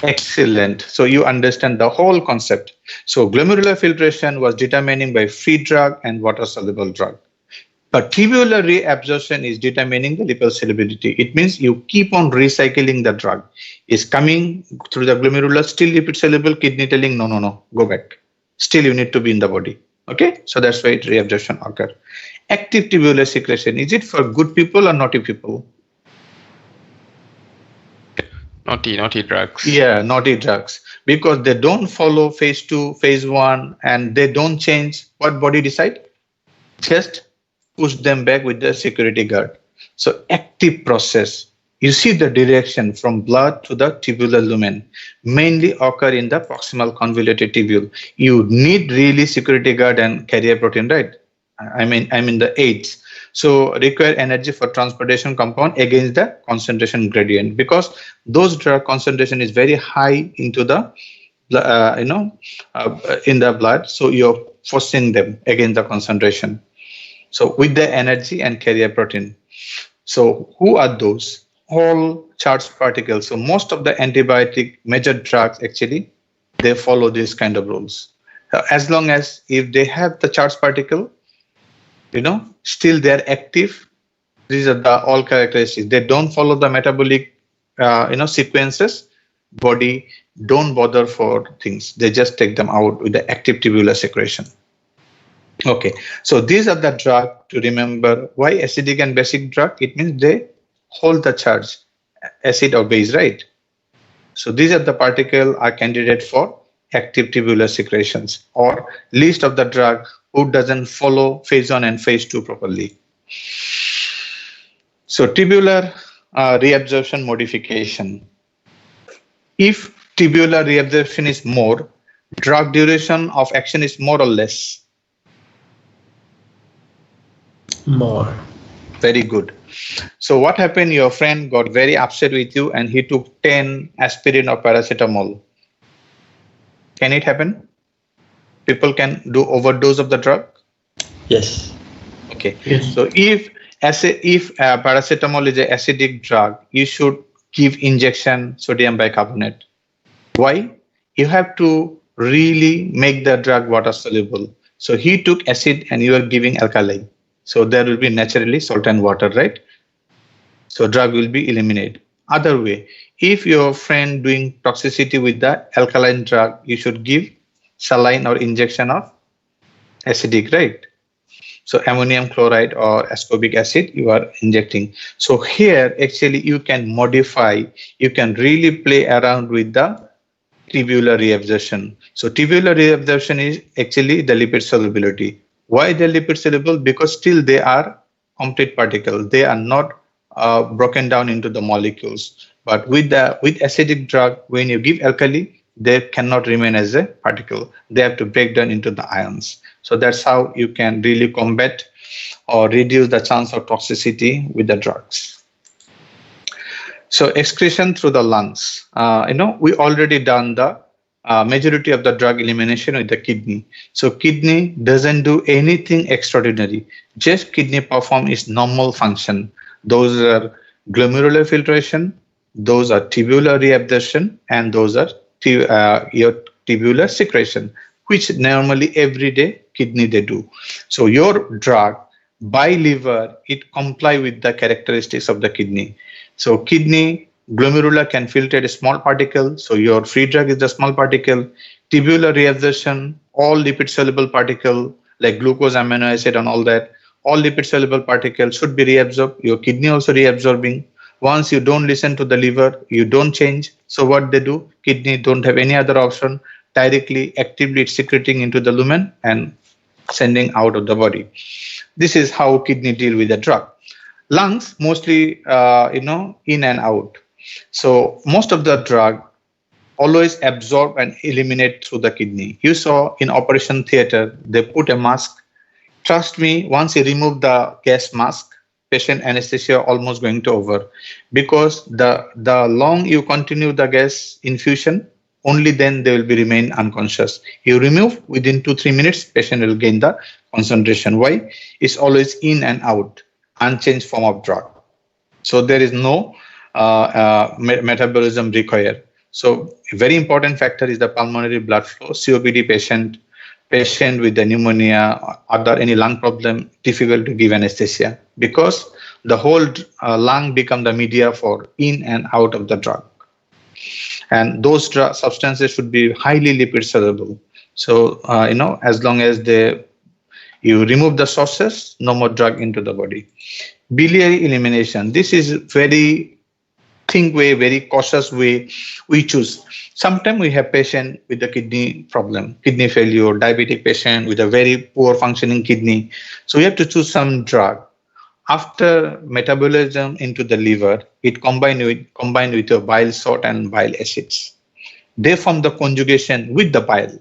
Excellent. So you understand the whole concept. So glomerular filtration was determining by free drug and water soluble drug. But tubular reabsorption is determining the lipid solubility. It means you keep on recycling the drug. It's coming through the glomerular, still lipid soluble, kidney telling no, go back. Still you need to be in the body. Okay, so that's why reabsorption occur. Active tubular secretion, is it for good people or naughty people? Naughty drugs. Yeah, naughty drugs, because they don't follow phase 2, phase 1, and they don't change what body decide. Just push them back with the security guard. So active process, you see the direction from blood to the tubular lumen, mainly occur in the proximal convoluted tubule. You need really security guard and carrier protein, right? I mean the aids. So require energy for transportation compound against the concentration gradient, because those drug concentration is very high into the in the blood. So you're forcing them against the concentration. So with the energy and carrier protein. So who are those? All charged particles. So most of the antibiotic major drugs actually, they follow these kind of rules. As long as if they have the charged particle, still they're active. These are the all characteristics. They don't follow the metabolic, sequences. Body don't bother for things. They just take them out with the active tubular secretion. Okay, so these are the drug to remember. Why acidic and basic drug? It means they hold the charge, acid or base, right? So these are the particle are candidate for active tubular secretions, or list of the drug who doesn't follow phase 1 and phase 2 properly. So tubular reabsorption modification. If tubular reabsorption is more, drug duration of action is more or less? More. Very good. So what happened? Your friend got very upset with you and he took 10 aspirin or paracetamol. Can it happen? People can do overdose of the drug? Yes. Okay. Yes. So if paracetamol is an acidic drug, you should give injection sodium bicarbonate. Why? You have to really make the drug water soluble. So he took acid and you are giving alkali. So there will be naturally salt and water, right? So drug will be eliminated. Other way, if your friend doing toxicity with the alkaline drug, you should give saline or injection of acidic, right? So ammonium chloride or ascorbic acid you are injecting. So here actually you can modify, you can really play around with the tubular reabsorption. So tubular reabsorption is actually the lipid solubility. Why they're lipid soluble? Because still they are complete particles. They are not broken down into the molecules. But with acidic drug, when you give alkali, they cannot remain as a particle. They have to break down into the ions. So that's how you can really combat or reduce the chance of toxicity with the drugs. So excretion through the lungs. We already done the majority of the drug elimination with the kidney. So kidney doesn't do anything extraordinary. Just kidney perform its normal function. Those are glomerular filtration, those are tubular reabsorption, and those are your tubular secretion, which normally every day kidney they do. So your drug by liver, it comply with the characteristics of the kidney. So kidney glomerular can filter a small particle. So your free drug is the small particle. Tubular reabsorption, all lipid soluble particle like glucose, amino acid, and all that. All lipid soluble particles should be reabsorbed. Your kidney also reabsorbing. Once you don't listen to the liver, you don't change. So what they do, kidney don't have any other option. Directly, actively it's secreting into the lumen and sending out of the body. This is how kidney deal with the drug. Lungs mostly, in and out. So most of the drug always absorb and eliminate through the kidney. You saw in operation theater, they put a mask. Trust me, once you remove the gas mask, patient anesthesia almost going to over, because the long you continue the gas infusion, only then they will be remain unconscious. You remove within 2-3 minutes, patient will gain the concentration. Why? It's always in and out, unchanged form of drug. So there is no metabolism required. So a very important factor is the pulmonary blood flow. COPD patient with the pneumonia, other any lung problem, difficult to give anesthesia because the whole lung become the media for in and out of the drug. And those substances should be highly lipid soluble. So, as long as you remove the sources, no more drug into the body. Biliary elimination. This is very cautious way we choose. Sometimes we have patient with the kidney problem, kidney failure, diabetic patient with a very poor functioning kidney. So we have to choose some drug. After metabolism into the liver, it combined with the bile salt and bile acids. They form the conjugation with the bile,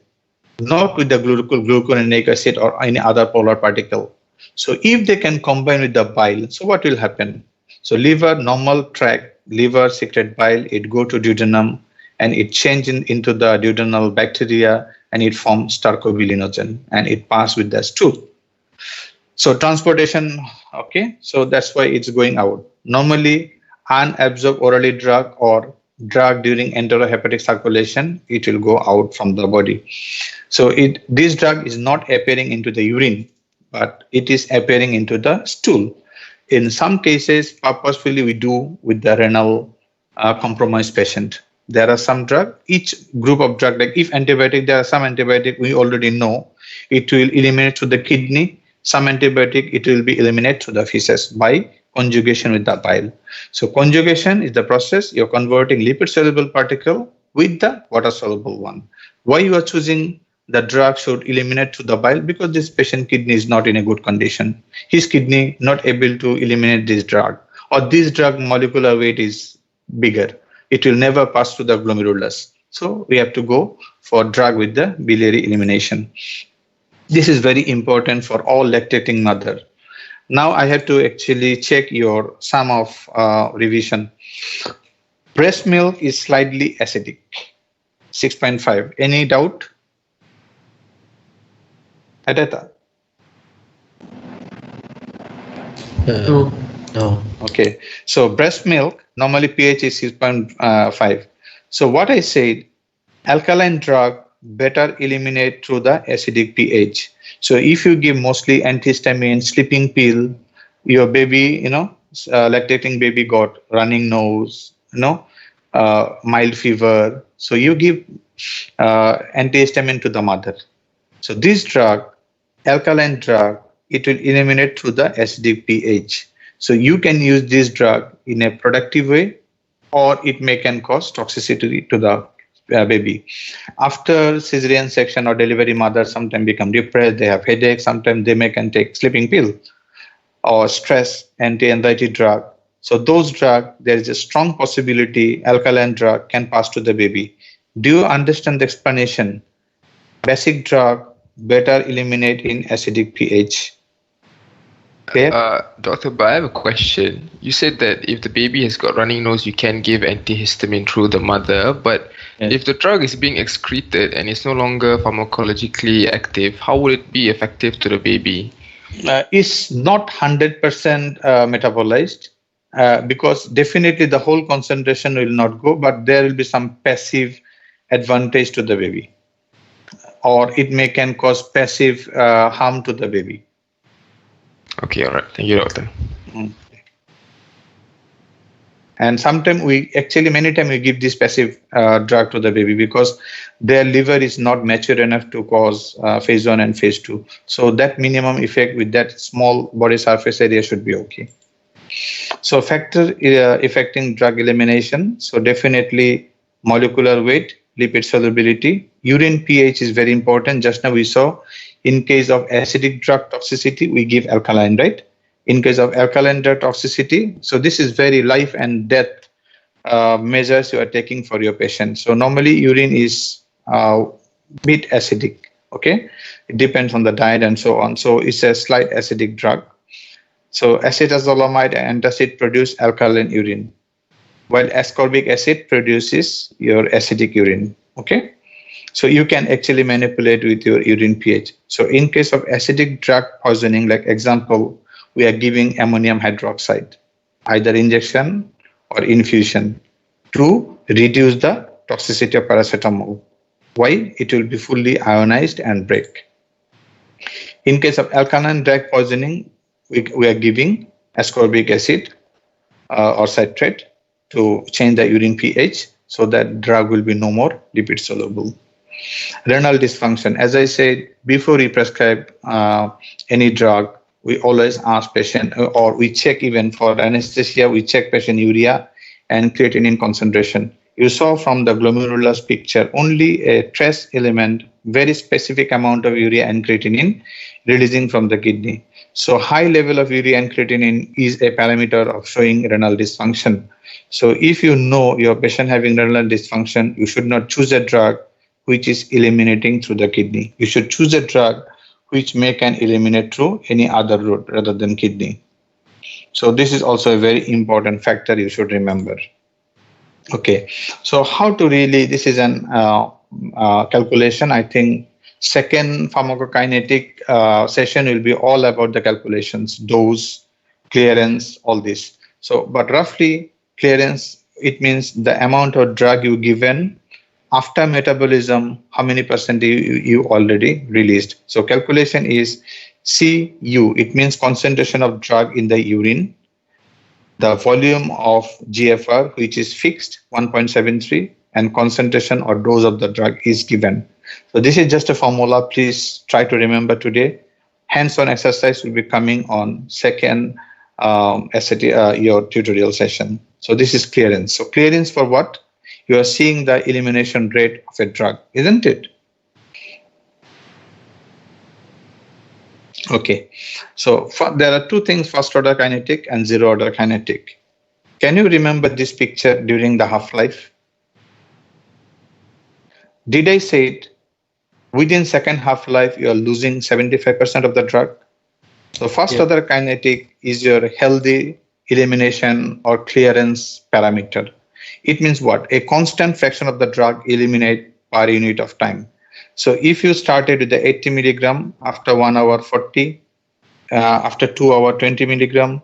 not with the glucuronic acid or any other polar particle. So if they can combine with the bile, so what will happen? So liver, normal track, liver secrete bile, it go to duodenum and it change into the duodenal bacteria and it forms stercobilinogen and it pass with the stool. So transportation, okay, so that's why it's going out. Normally, unabsorbed orally drug or drug during enterohepatic circulation, it will go out from the body. So this drug is not appearing into the urine, but it is appearing into the stool. In some cases, purposefully we do with the renal compromised patient. There are some drug, each group of drug, like if antibiotic, there are some antibiotic we already know, it will eliminate through the kidney. Some antibiotic, it will be eliminated through the feces by conjugation with the bile. So conjugation is the process, you're converting lipid soluble particle with the water soluble one. Why you are choosing the drug should eliminate through the bile? Because this patient kidney is not in a good condition. His kidney not able to eliminate this drug, or this drug molecular weight is bigger. It will never pass through the glomerulus. So we have to go for drug with the biliary elimination. This is very important for all lactating mother. Now I have to actually check your sum of revision. Breast milk is slightly acidic, 6.5. Any doubt? Adeta? No. Okay. So breast milk, normally pH is 6.5. So what I said, alkaline drug better eliminate through the acidic pH. So if you give mostly antihistamine, sleeping pill, your baby, lactating baby got running nose, mild fever. So you give antihistamine to the mother. So this drug, alkaline drug, it will eliminate through the acidic pH. So you can use this drug in a productive way, or it can cause toxicity to the baby. After cesarean section or delivery, mother sometimes become depressed, they have headache, sometimes they can take sleeping pill or stress anti-anxiety drug. So those drug, there is a strong possibility alkaline drug can pass to the baby. Do you understand the explanation? Basic drug better eliminate in acidic pH. Doctor, but I have a question. You said that if the baby has got running nose, you can give antihistamine through the mother, but if the drug is being excreted and it's no longer pharmacologically active, how would it be effective to the baby? It's not 100% metabolized because definitely the whole concentration will not go, but there will be some passive advantage to the baby, or it can cause passive harm to the baby. Okay, all right. Thank you, doctor. And sometimes many times we give this passive drug to the baby because their liver is not mature enough to cause phase 1 and phase 2. So that minimum effect with that small body surface area should be okay. So factor affecting drug elimination. So definitely molecular weight, lipid solubility, urine pH is very important. Just now we saw in case of acidic drug toxicity, we give alkaline, right? In case of alkaline drug toxicity, so this is very life and death measures you are taking for your patient. So normally urine is bit acidic, okay? It depends on the diet and so on. So it's a slight acidic drug. So acetazolamide and antacid produce alkaline urine, while ascorbic acid produces your acidic urine, okay? So you can actually manipulate with your urine pH. So in case of acidic drug poisoning, like example, we are giving ammonium hydroxide, either injection or infusion, to reduce the toxicity of paracetamol. Why? It will be fully ionized and break. In case of alkaline drug poisoning, we are giving ascorbic acid or citrate to change the urine pH, so that drug will be no more lipid soluble. Renal dysfunction, as I said, before we prescribe any drug, we always ask patient, or we check even for anesthesia, we check patient urea and creatinine concentration. You saw from the glomerulus picture, only a trace element, very specific amount of urea and creatinine releasing from the kidney. So high level of urea and creatinine is a parameter of showing renal dysfunction. So if you know your patient having renal dysfunction, you should not choose a drug which is eliminating through the kidney. You should choose a drug which can eliminate through any other route rather than kidney. So this is also a very important factor you should remember. Okay, so how to really, this is an calculation. I think second pharmacokinetic session will be all about the calculations, dose, clearance, all this. So, but roughly clearance, it means the amount of drug you given after metabolism, how many percent you already released. So calculation is CU, it means concentration of drug in the urine, the volume of GFR, which is fixed 1.73, and concentration or dose of the drug is given. So this is just a formula. Please try to remember today. Hands-on exercise will be coming on second your tutorial session. So this is clearance. So clearance for what? You are seeing the elimination rate of a drug, isn't it? Okay, so there are two things, first order kinetic and zero order kinetic. Can you remember this picture during the half-life? Did I say it? Within second half-life, you are losing 75% of the drug. So first order kinetic is your healthy elimination or clearance parameter. It means what? A constant fraction of the drug eliminate per unit of time. So if you started with the 80 milligram after 1 hour 40, after 2 hour 20 milligram,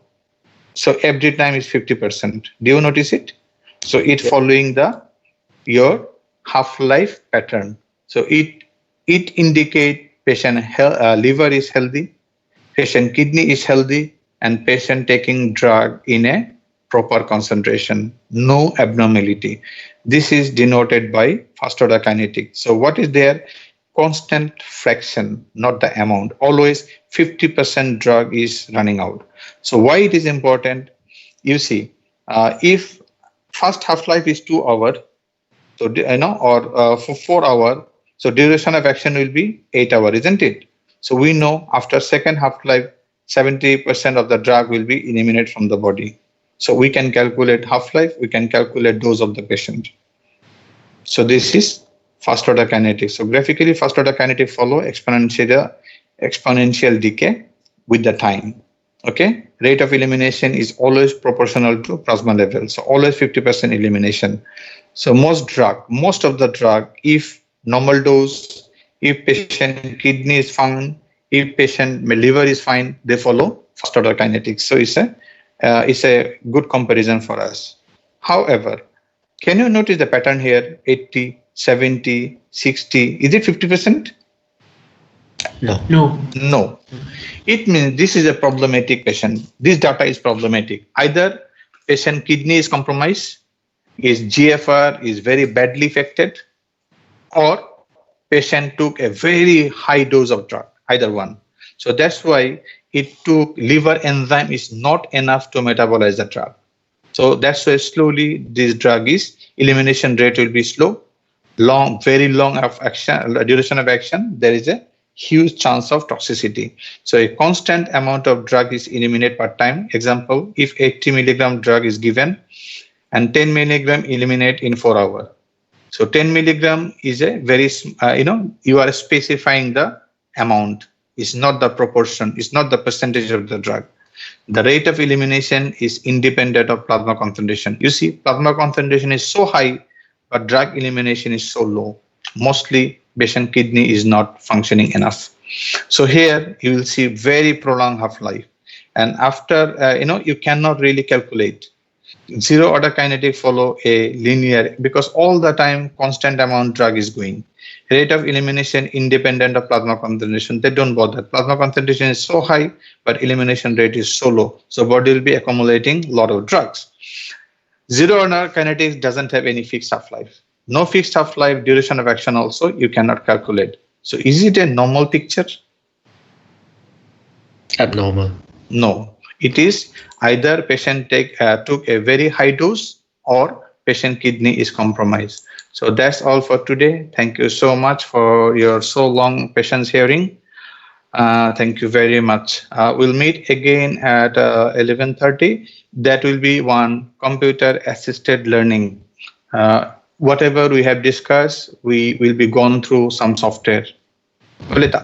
so every time is 50%. Do you notice it? So it following your half-life pattern. So it indicate patient liver is healthy, patient kidney is healthy, and patient taking drug in a proper concentration, no abnormality. This is denoted by first order kinetic. So what is there? Constant fraction, not the amount. Always 50% drug is running out. So why it is important? You see, if first half-life is 2 hours, so or for 4 hours, so duration of action will be 8 hours, isn't it? So we know after second half-life, 70% of the drug will be eliminated from the body. So we can calculate half-life, we can calculate dose of the patient. So this is first order kinetic. So graphically, first order kinetic follow exponential decay with the time. Okay, rate of elimination is always proportional to plasma level. So always 50% elimination. So most of the drug, if normal dose, if patient kidney is fine, if patient liver is fine, they follow first order kinetics. So it's a good comparison for us. However, can you notice the pattern here? 80, 70, 60. Is it 50%? No. It means this is a problematic patient. This data is problematic. Either patient kidney is compromised, his GFR is very badly affected, or patient took a very high dose of drug, either one. So that's why it took liver enzyme is not enough to metabolize the drug. So that's why slowly this drug is elimination rate will be slow, very long of action, duration of action. There is a huge chance of toxicity. So a constant amount of drug is eliminated per time. Example, if 80 milligram drug is given and 10 milligram eliminate in 4 hours. So 10 milligram is a very, you are specifying the amount. It's not the proportion. It's not the percentage of the drug. The rate of elimination is independent of plasma concentration. You see, plasma concentration is so high, but drug elimination is so low. Mostly, patient kidney is not functioning enough. So here you will see very prolonged half-life. And after, you cannot really calculate. Zero order kinetic follow a linear because all the time constant amount drug is going. Rate of elimination independent of plasma concentration, they don't bother. Plasma concentration is so high, but elimination rate is so low. So body will be accumulating a lot of drugs. Zero order kinetics doesn't have any fixed half-life. No fixed half-life, duration of action also you cannot calculate. So is it a normal picture? Abnormal. No. It is either patient took a very high dose or patient kidney is compromised. So that's all for today. Thank you so much for your so long patience hearing. Thank you very much. We'll meet again at 11:30. That will be one computer assisted learning. Whatever we have discussed, we will be gone through some software. Boleh tak?